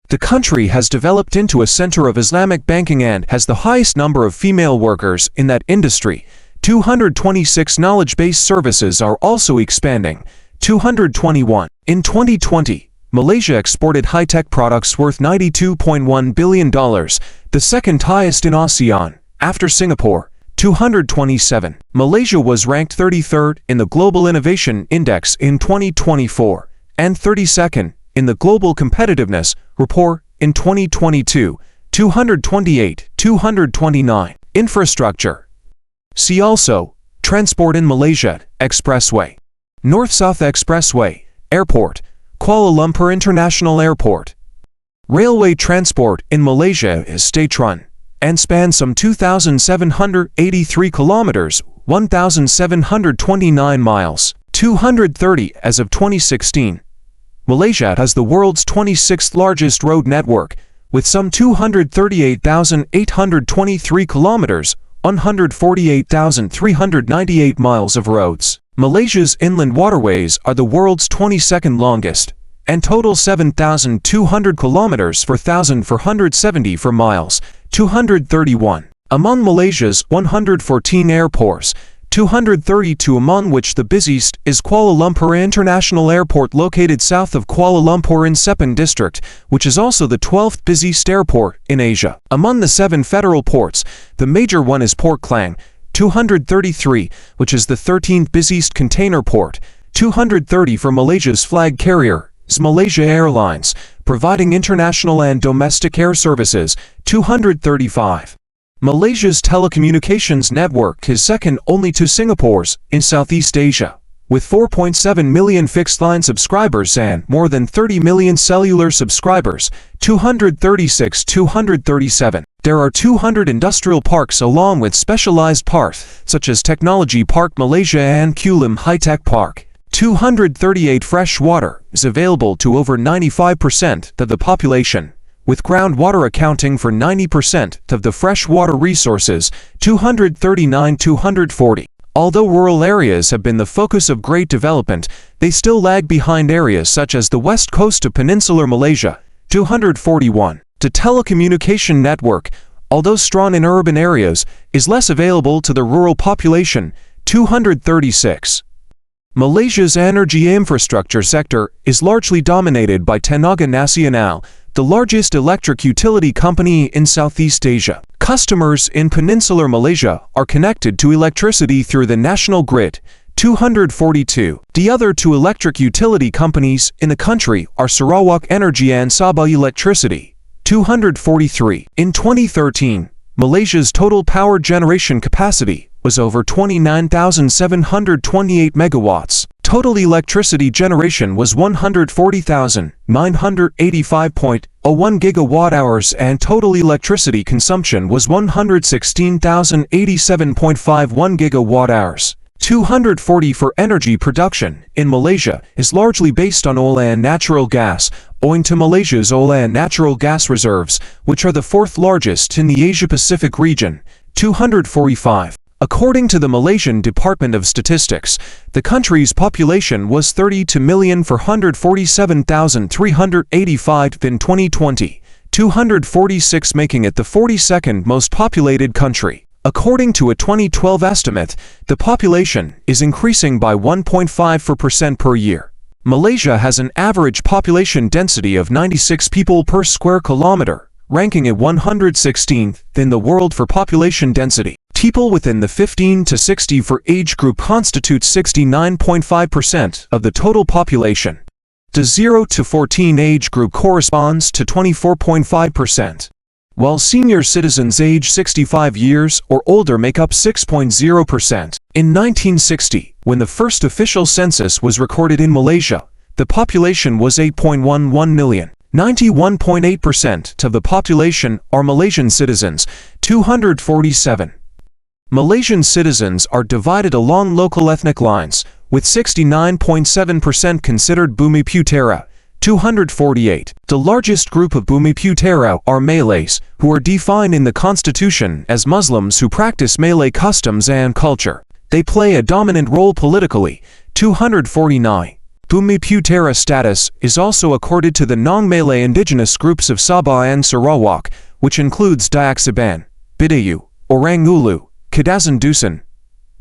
The country has developed into a center of Islamic banking and has the highest number of female workers in that industry. 226. Knowledge-based services are also expanding. 221. In 2020, Malaysia exported high-tech products worth $92.1 billion, the second highest in ASEAN, after Singapore. 227. Malaysia was ranked 33rd in the Global Innovation Index in 2024, and 32nd in the Global Competitiveness Report in 2022, 228-229. Infrastructure. See also, Transport in Malaysia, Expressway, North-South Expressway, Airport, Kuala Lumpur International Airport. Railway transport in Malaysia is state-run and spans some 2,783 kilometers, 1,729 miles, 230 as of 2016. Malaysia has the world's 26th largest road network, with some 238,823 kilometers, 148,398 miles of roads. Malaysia's inland waterways are the world's 22nd longest, and total 7,200 kilometers, 4,470 for miles, 231. Among Malaysia's 114 airports, 232 among which the busiest is Kuala Lumpur International Airport, located south of Kuala Lumpur in Sepang District, which is also the 12th busiest airport in Asia. Among the 7 federal ports, the major one is Port Klang, 233, which is the 13th busiest container port. 230 for Malaysia's flag carrier is Malaysia Airlines, providing international and domestic air services. 235. Malaysia's telecommunications network is second only to Singapore's in Southeast Asia, with 4.7 million fixed-line subscribers and more than 30 million cellular subscribers. 236-237. There are 200 industrial parks along with specialized parks, such as Technology Park Malaysia and Kulim High-Tech Park. 238 fresh water is available to over 95% of the population, with groundwater accounting for 90% of the freshwater resources. 239-240. Although rural areas have been the focus of great development, they still lag behind areas such as the west coast of peninsular Malaysia. 241. The telecommunication network, although strong in urban areas, is less available to the rural population. 236. Malaysia's energy infrastructure sector is largely dominated by Tenaga Nasional, the largest electric utility company in Southeast Asia. Customers in peninsular Malaysia are connected to electricity through the national grid. 242. The other 2 electric utility companies in the country are Sarawak Energy and Sabah Electricity. 243. In 2013, Malaysia's total power generation capacity was over 29,728 megawatts. Total electricity generation was 140,985.01 gigawatt-hours and total electricity consumption was 116,087.51 gigawatt-hours. 240. For energy production in Malaysia is largely based on oil and natural gas, owing to Malaysia's oil and natural gas reserves, which are the 4th largest in the Asia-Pacific region. 245. According to the Malaysian Department of Statistics, the country's population was 32,447,385 in 2020, 246, making it the 42nd most populated country. According to a 2012 estimate, the population is increasing by 1.54% per year. Malaysia has an average population density of 96 people per square kilometer, ranking it 116th in the world for population density. People within the 15 to 64 age group constitute 69.5% of the total population. The 0 to 14 age group corresponds to 24.5%, while senior citizens age 65 years or older make up 6.0%. In 1960, when the first official census was recorded in Malaysia, the population was 8.11 million. 91.8% of the population are Malaysian citizens. 247. Malaysian citizens are divided along local ethnic lines, with 69.7% considered Bumi Putera. 248. The largest group of Bumi Putera are Malays, who are defined in the constitution as Muslims who practice Malay customs and culture. They play a dominant role politically. 249. Bumi Putera status is also accorded to the non-Malay indigenous groups of Sabah and Sarawak, which includes Dayak Saban, Bidayu, Orang Ulu, Kadazan Dusun,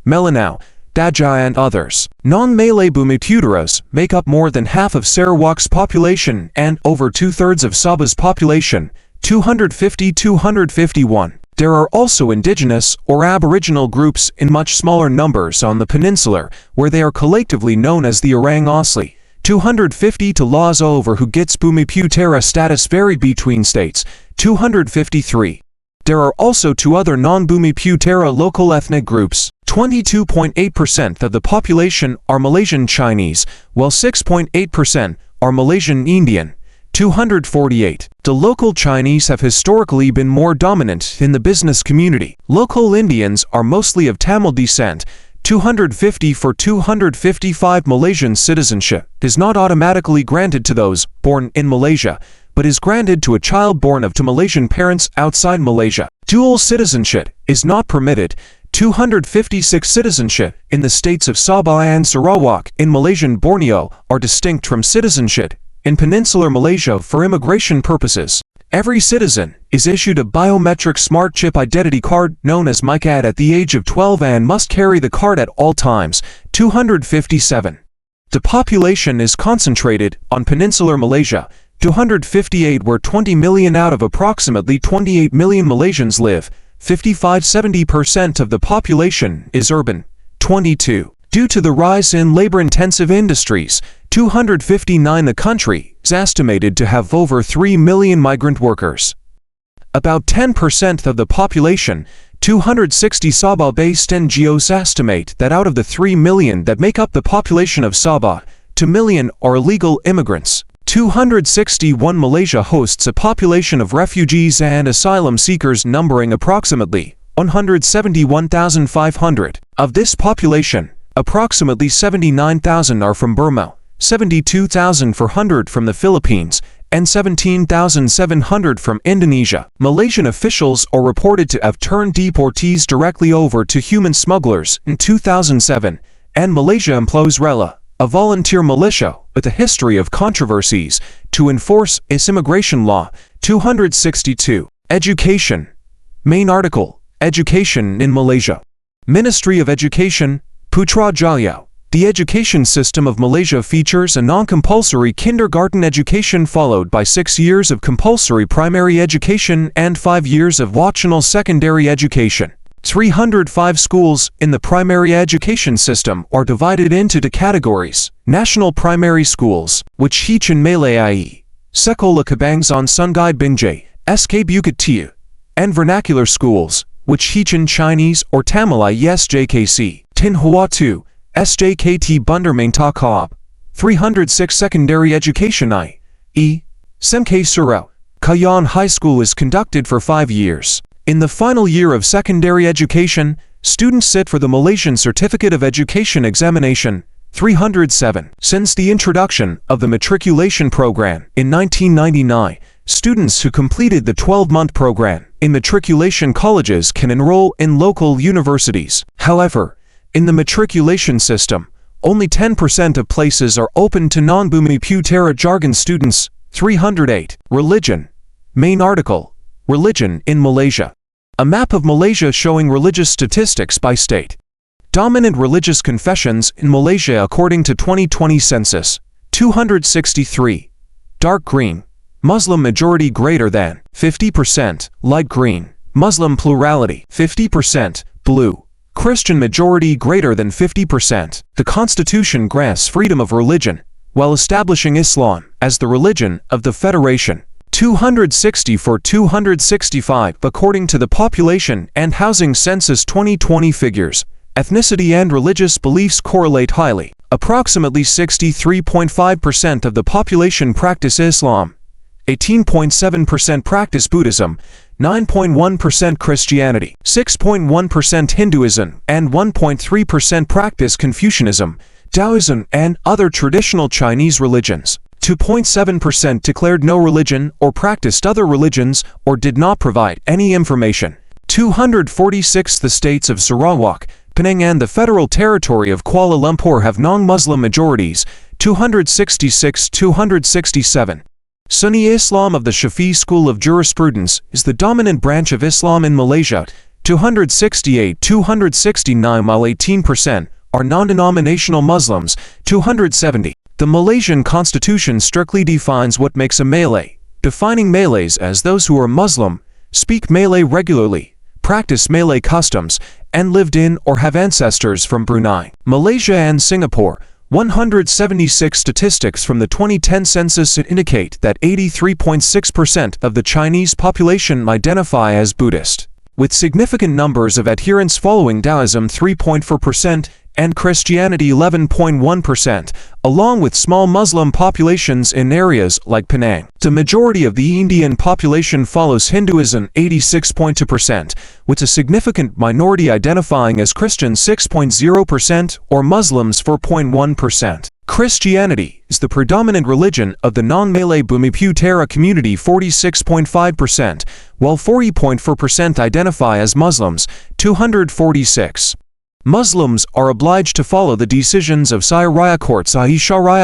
Melanau, Dajai and others. Non-Malay Bumi Puteras make up more than half of Sarawak's population and over 2/3 of Sabah's population. 250-251. There are also indigenous or aboriginal groups in much smaller numbers on the peninsula, where they are collectively known as the Orang Asli. 250 to laws over who gets Bumi Putera status vary between states, 253. There are also two other non-Bumi Putera local ethnic groups. 22.8% of the population are Malaysian Chinese, while 6.8% are Malaysian Indian. 248. The local Chinese have historically been more dominant in the business community. Local Indians are mostly of Tamil descent. 250. For 255, Malaysian citizenship is not automatically granted to those born in Malaysia, but is granted to a child born to Malaysian parents outside Malaysia. Dual citizenship is not permitted. 256. Citizenship in the states of Sabah and Sarawak in Malaysian Borneo are distinct from citizenship in peninsular Malaysia for immigration purposes. Every citizen is issued a biometric smart chip identity card known as MyCard at the age of 12 and must carry the card at all times. 257. The population is concentrated on peninsular Malaysia. 258, where 20 million out of approximately 28 million Malaysians live. 55-70% of the population is urban. 22. Due to the rise in labor-intensive industries, 259, the country is estimated to have over 3 million migrant workers. About 10% of the population, 260, Sabah-based NGOs estimate that out of the 3 million that make up the population of Sabah, 2 million are illegal immigrants. 261, Malaysia hosts a population of refugees and asylum seekers numbering approximately 171,500. Of this population, approximately 79,000 are from Burma, 72,400 from the Philippines, and 17,700 from Indonesia. Malaysian officials are reported to have turned deportees directly over to human smugglers in 2007, and Malaysia employs RELA, a volunteer militia with a history of controversies, to enforce its immigration law. 262. Education. Main article, Education in Malaysia. Ministry of Education, Putrajaya. The education system of Malaysia features a non-compulsory kindergarten education followed by 6 years of compulsory primary education and 5 years of optional secondary education. 305 schools in the primary education system are divided into two categories: national primary schools, which teach in Malay i.e. Sekolah Kebangsaan Sungai Binjai, SK Bukit Tiu, and vernacular schools, which teach in Chinese or Tamil i.e. SJKC, Tin Hua Tu, SJKT Bunder Main Kob. 306 secondary education i.e. Semk Surau, Kayan High School is conducted for 5 years. In the final year of secondary education, students sit for the Malaysian Certificate of Education examination. 307. Since the introduction of the matriculation program in 1999, students who completed the 12-month program in matriculation colleges can enroll in local universities. However, in the matriculation system, only 10% of places are open to non-Bumi Putera jargon students. 308. Religion. Main article, Religion in Malaysia. A map of Malaysia showing religious statistics by state. Dominant religious confessions in Malaysia according to 2020 census. 263. Dark green, Muslim majority greater than 50%. Light green, Muslim plurality 50%. Blue, Christian majority greater than 50%. The Constitution grants freedom of religion, while establishing Islam as the religion of the Federation. 260 for 265. According to the Population and Housing Census 2020 figures, ethnicity and religious beliefs correlate highly. Approximately 63.5% of the population practice Islam, 18.7% practice Buddhism, 9.1% Christianity, 6.1% Hinduism, and 1.3% practice Confucianism, Taoism, and other traditional Chinese religions. 2.7% declared no religion or practiced other religions or did not provide any information. 246. The states of Sarawak, Penang and the Federal Territory of Kuala Lumpur have non-Muslim majorities. 266. 267. Sunni Islam of the Shafi'i School of Jurisprudence is the dominant branch of Islam in Malaysia. 268. 269. While 18% are non-denominational Muslims. 270. The Malaysian Constitution strictly defines what makes a Malay, defining Malays as those who are Muslim, speak Malay regularly, practice Malay customs, and lived in or have ancestors from Brunei, Malaysia and Singapore, 176 statistics from the 2010 census indicate that 83.6% of the Chinese population identify as Buddhist, with significant numbers of adherents following Taoism 3.4% and Christianity 11.1%, along with small Muslim populations in areas like Penang. The majority of the Indian population follows Hinduism 86.2%, with a significant minority identifying as Christian 6.0% or Muslims 4.1%. Christianity is the predominant religion of the non-Malay Bumiputera community 46.5%, while 40.4% identify as Muslims, 246. Muslims are obliged to follow the decisions of Syariah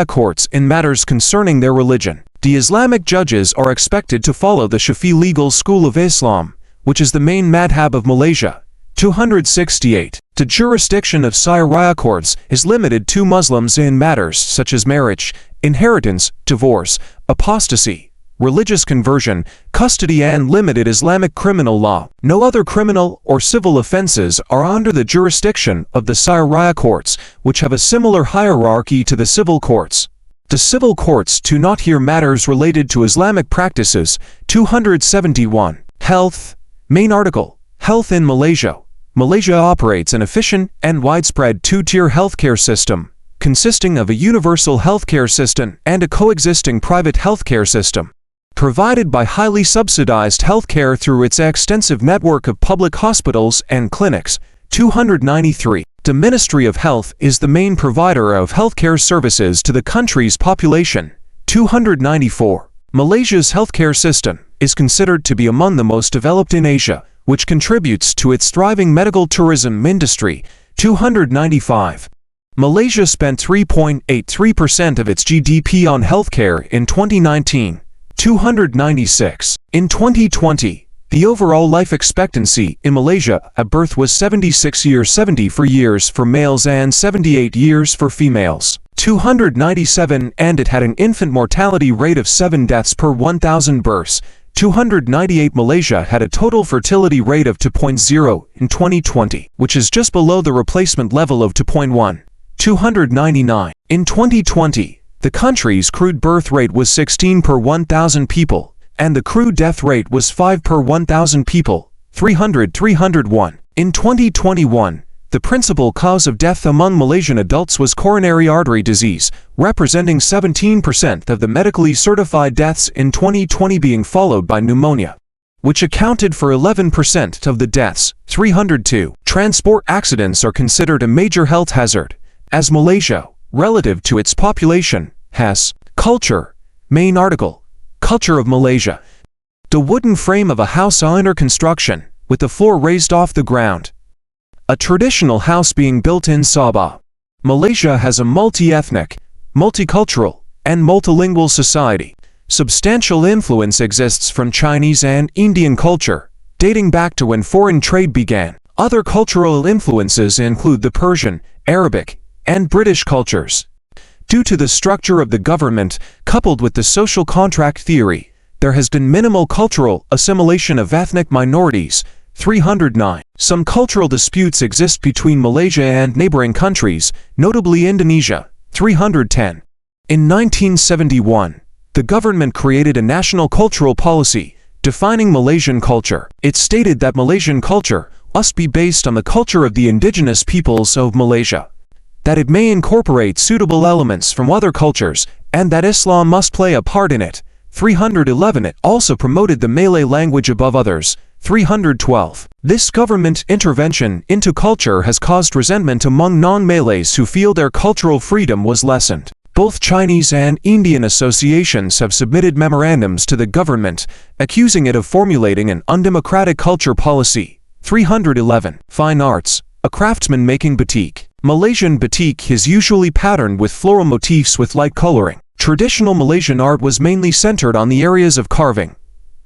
courts in matters concerning their religion. The Islamic judges are expected to follow the Shafi legal school of Islam, which is the main madhab of Malaysia, 268. The jurisdiction of Syariah courts is limited to Muslims in matters such as marriage, inheritance, divorce, apostasy, religious conversion, custody and limited Islamic criminal law. No other criminal or civil offenses are under the jurisdiction of the Syariah courts, which have a similar hierarchy to the civil courts. The civil courts do not hear matters related to Islamic practices, 271. Health. Main article. Health in Malaysia. Malaysia operates an efficient and widespread two-tier healthcare system, consisting of a universal healthcare system and a coexisting private healthcare system, provided by highly subsidized healthcare through its extensive network of public hospitals and clinics, 293. The Ministry of Health is the main provider of healthcare services to the country's population, 294. Malaysia's healthcare system is considered to be among the most developed in Asia, which contributes to its thriving medical tourism industry, 295. Malaysia spent 3.83% of its GDP on healthcare in 2019, 296. In 2020, the overall life expectancy in Malaysia at birth was 76 years, 70 years for males and 78 years for females, 297, and it had an infant mortality rate of 7 deaths per 1,000 births, 298. Malaysia had a total fertility rate of 2.0 in 2020, which is just below the replacement level of 2.1, 299. In 2020, the country's crude birth rate was 16 per 1,000 people, and the crude death rate was 5 per 1,000 people, 301. In 2021, the principal cause of death among Malaysian adults was coronary artery disease, representing 17% of the medically certified deaths in 2020, being followed by pneumonia, which accounted for 11% of the deaths, 302. Transport accidents are considered a major health hazard, as Malaysia, relative to its population, has culture. Main article. Culture of Malaysia. The wooden frame of a house under construction, with the floor raised off the ground. A traditional house being built in Sabah. Malaysia has a multi-ethnic, multicultural, and multilingual society. Substantial influence exists from Chinese and Indian culture, dating back to when foreign trade began. Other cultural influences include the Persian, Arabic, and British cultures. Due to the structure of the government, coupled with the social contract theory, there has been minimal cultural assimilation of ethnic minorities, 309. Some cultural disputes exist between Malaysia and neighboring countries, notably Indonesia, 310. In 1971, the government created a national cultural policy, defining Malaysian culture. It stated that Malaysian culture must be based on the culture of the indigenous peoples of Malaysia, that it may incorporate suitable elements from other cultures, and that Islam must play a part in it. 311. It also promoted the Malay language above others. 312. This government intervention into culture has caused resentment among non-Malays who feel their cultural freedom was lessened. Both Chinese and Indian associations have submitted memorandums to the government, accusing it of formulating an undemocratic culture policy. 311. Fine arts. A craftsman making batik. Malaysian batik is usually patterned with floral motifs with light coloring. Traditional Malaysian art was mainly centered on the areas of carving,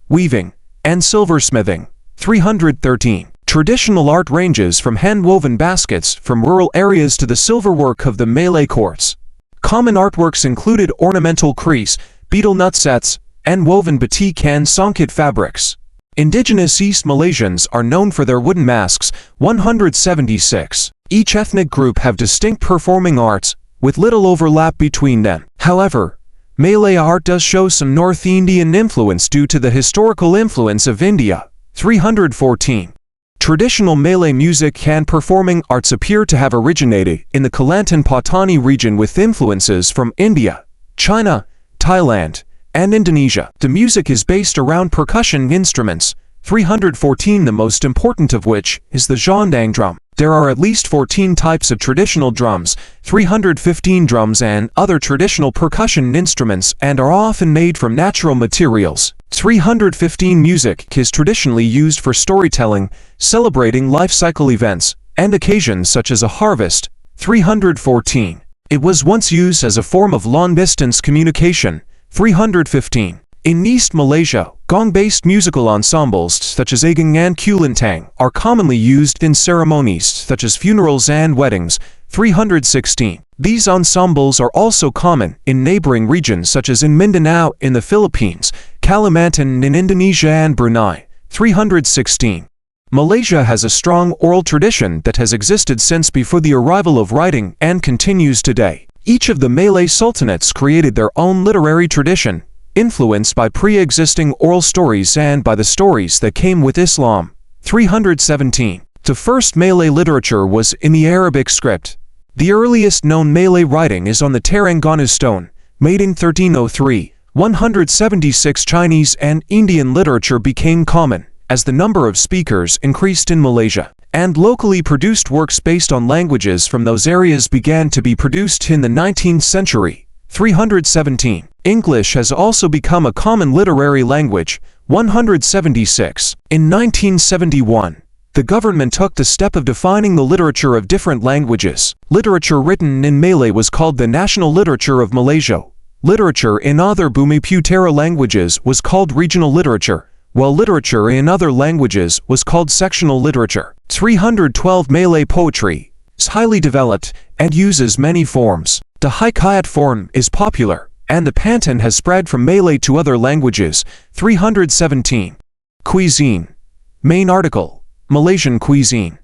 weaving, and silversmithing. 313. Traditional art ranges from hand-woven baskets from rural areas to the silverwork of the Malay courts. Common artworks included ornamental crease, beetle nut sets, and woven batik and songket fabrics. Indigenous East Malaysians are known for their wooden masks. 176. Each ethnic group have distinct performing arts, with little overlap between them. However, Malay art does show some North Indian influence due to the historical influence of India. 314. Traditional Malay music and performing arts appear to have originated in the Kelantan-Patani region with influences from India, China, Thailand, and Indonesia. The music is based around percussion instruments, 314, the most important of which is the gendang drum. There are at least 14 types of traditional drums, 315 drums and other traditional percussion instruments, and are often made from natural materials. 315 music is traditionally used for storytelling, celebrating life cycle events, and occasions such as a harvest. 314. It was once used as a form of long-distance communication. 315. In East Malaysia, gong-based musical ensembles such as Ageng and Kulintang are commonly used in ceremonies such as funerals and weddings. 316. These ensembles are also common in neighboring regions such as in Mindanao in the Philippines, Kalimantan in Indonesia and Brunei. 316. Malaysia has a strong oral tradition that has existed since before the arrival of writing and continues today. Each of the Malay sultanates created their own literary tradition, influenced by pre-existing oral stories and by the stories that came with Islam. 317. The first Malay literature was in the Arabic script. The earliest known Malay writing is on the Terengganu stone, made in 1303. 176. Chinese and Indian literature became common as the number of speakers increased in Malaysia, and locally produced works based on languages from those areas began to be produced in the 19th century. 317. English has also become a common literary language. 176. In 1971, the government took the step of defining the literature of different languages. Literature written in Malay was called the national literature of Malaysia. Literature in other Bumi Putera languages was called regional literature, while literature in other languages was called sectional literature. 312. Malay poetry is highly developed and uses many forms. The hikayat form is popular, and the pantun has spread from Malay to other languages. 317. Cuisine. Main article: Malaysian cuisine.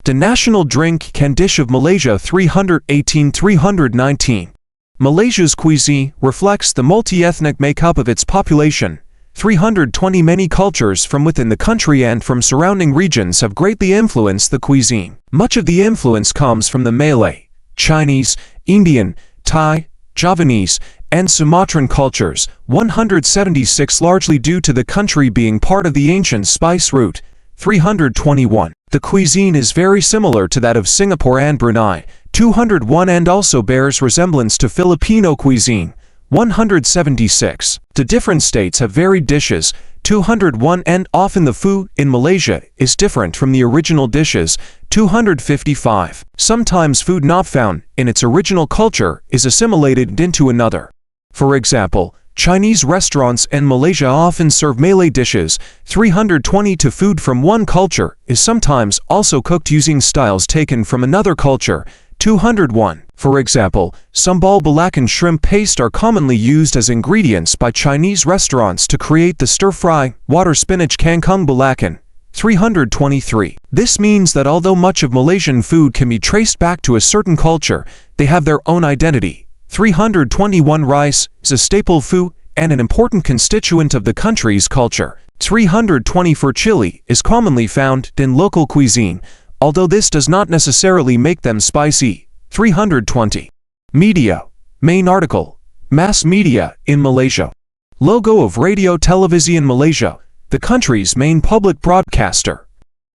The national drink and dish of Malaysia. 318. 319. Malaysia's cuisine reflects the multi-ethnic makeup of its population. 320. Many cultures from within the country and from surrounding regions have greatly influenced the cuisine. Much of the influence comes from the Malay, Chinese, Indian, Thai, Javanese, and Sumatran cultures. 176. Largely due to the country being part of the ancient spice route. 321. The cuisine is very similar to that of Singapore and Brunei. 201. And also bears resemblance to Filipino cuisine. 176. The different states have varied dishes. 201. And often the food in Malaysia is different from the original dishes. 255. Sometimes food not found in its original culture is assimilated into another. For example, Chinese restaurants in Malaysia often serve Malay dishes. 320. To food from one culture is sometimes also cooked using styles taken from another culture. 201. For example, sambal belacan shrimp paste are commonly used as ingredients by Chinese restaurants to create the stir-fry, water spinach kangkung belacan. 323. This means that although much of Malaysian food can be traced back to a certain culture, they have their own identity. 321. Rice is a staple food and an important constituent of the country's culture. 324. Chili is commonly found in local cuisine, although this does not necessarily make them spicy. 320. Media. Main article: Mass media in Malaysia. Logo of Radio Television Malaysia, the country's main public broadcaster.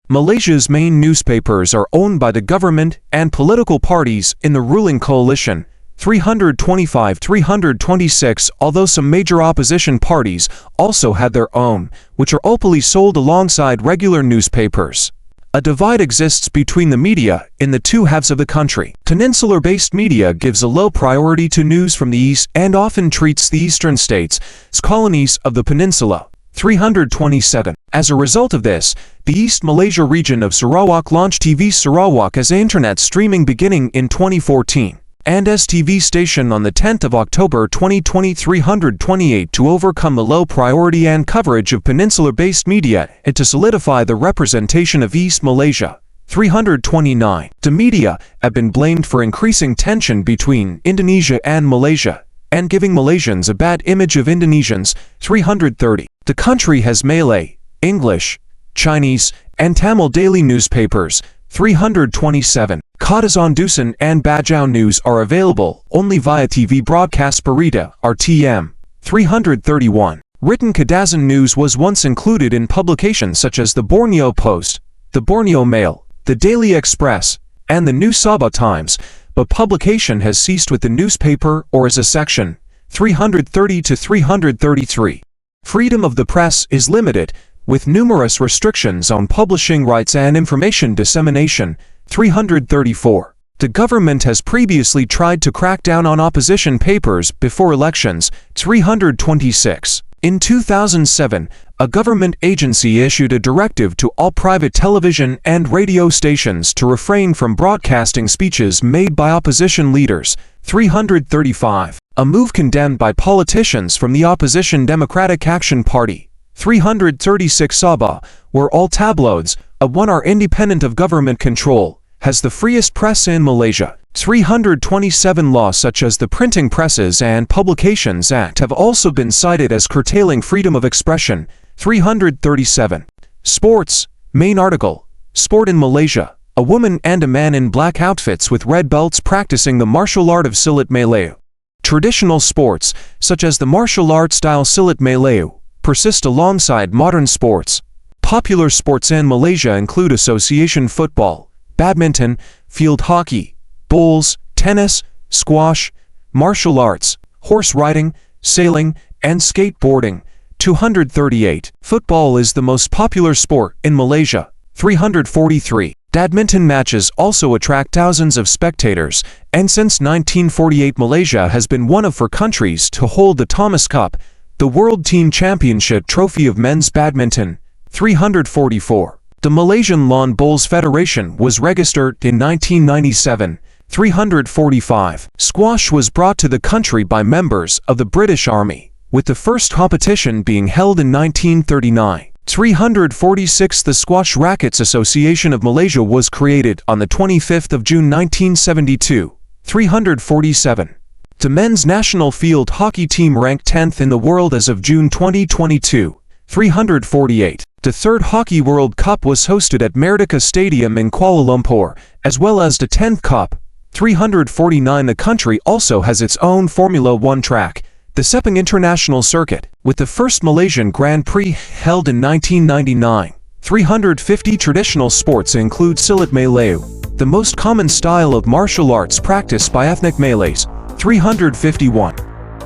Malaysia's main newspapers are owned by the government and political parties in the ruling coalition. 325. 326. Although some major opposition parties also had their own, which are openly sold alongside regular newspapers. A divide exists between the media in the two halves of the country. Peninsular-based media gives a low priority to news from the east and often treats the eastern states as colonies of the peninsula. 327. As a result of this, the East Malaysia region of Sarawak launched TV Sarawak as internet streaming beginning in 2014. And as TV station on the 10th of October 2020. 328. To overcome the low priority and coverage of peninsular-based media and to solidify the representation of East Malaysia. 329. The media have been blamed for increasing tension between Indonesia and Malaysia, and giving Malaysians a bad image of Indonesians. 330. The country has Malay, English, Chinese, and Tamil daily newspapers. 327. Kadazan Dusun and Bajau News are available only via TV broadcast Berita, RTM. 331. Written Kadazan News was once included in publications such as the Borneo Post, the Borneo Mail, the Daily Express, and the New Sabah Times, but publication has ceased with the newspaper or as a section. 330 to 333. Freedom of the press is limited, with numerous restrictions on publishing rights and information dissemination. 334. The government has previously tried to crack down on opposition papers before elections. 326. In 2007, a government agency issued a directive to all private television and radio stations to refrain from broadcasting speeches made by opposition leaders. 335. A move condemned by politicians from the opposition Democratic Action Party. 336. Sabah, where all tabloids of one are independent of government control, has the freest press in Malaysia. 327. Laws such as the Printing Presses and Publications Act have also been cited as curtailing freedom of expression. 337. Sports. Main article. Sport in Malaysia. A woman and a man in black outfits with red belts practicing the martial art of Silat Malayu. Traditional sports, such as the martial art style Silat Malayu, persist alongside modern sports. Popular sports in Malaysia include association football, badminton, field hockey, bowls, tennis, squash, martial arts, horse riding, sailing, and skateboarding. 238. Football is the most popular sport in Malaysia. 343. Badminton matches also attract thousands of spectators, and since 1948 Malaysia has been one of 4 countries to hold the Thomas Cup, the World Team Championship trophy of men's badminton. 344. The Malaysian Lawn Bowls Federation was registered in 1997. 345. Squash was brought to the country by members of the British Army, with the first competition being held in 1939. 346. The Squash Rackets Association of Malaysia was created on the 25th of June 1972. 347. The men's national field hockey team ranked 10th in the world as of June 2022. 348. The 3rd Hockey World Cup was hosted at Merdeka Stadium in Kuala Lumpur, as well as the 10th Cup. 349. The country also has its own Formula 1 track, the Sepang International Circuit, with the first Malaysian Grand Prix held in 1999. 350. Traditional sports include Silat Malayu, the most common style of martial arts practiced by ethnic Malays. 351.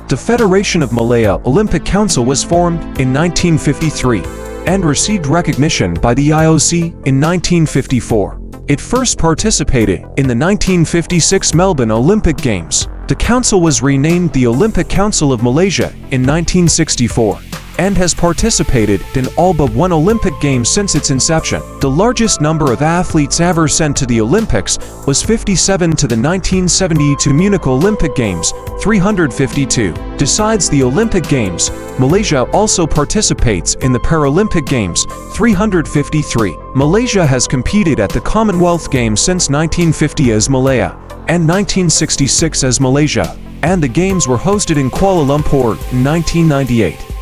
The Federation of Malaya Olympic Council was formed in 1953 and received recognition by the IOC in 1954. It first participated in the 1956 Melbourne Olympic Games. The council was renamed the Olympic Council of Malaysia in 1964 and has participated in all but 1 Olympic Games since its inception. The largest number of athletes ever sent to the Olympics was 57 to the 1972 Munich Olympic Games, 352. Besides the Olympic Games, Malaysia also participates in the Paralympic Games, 353. Malaysia has competed at the Commonwealth Games since 1950 as Malaya and 1966 as Malaysia, and the Games were hosted in Kuala Lumpur in 1998.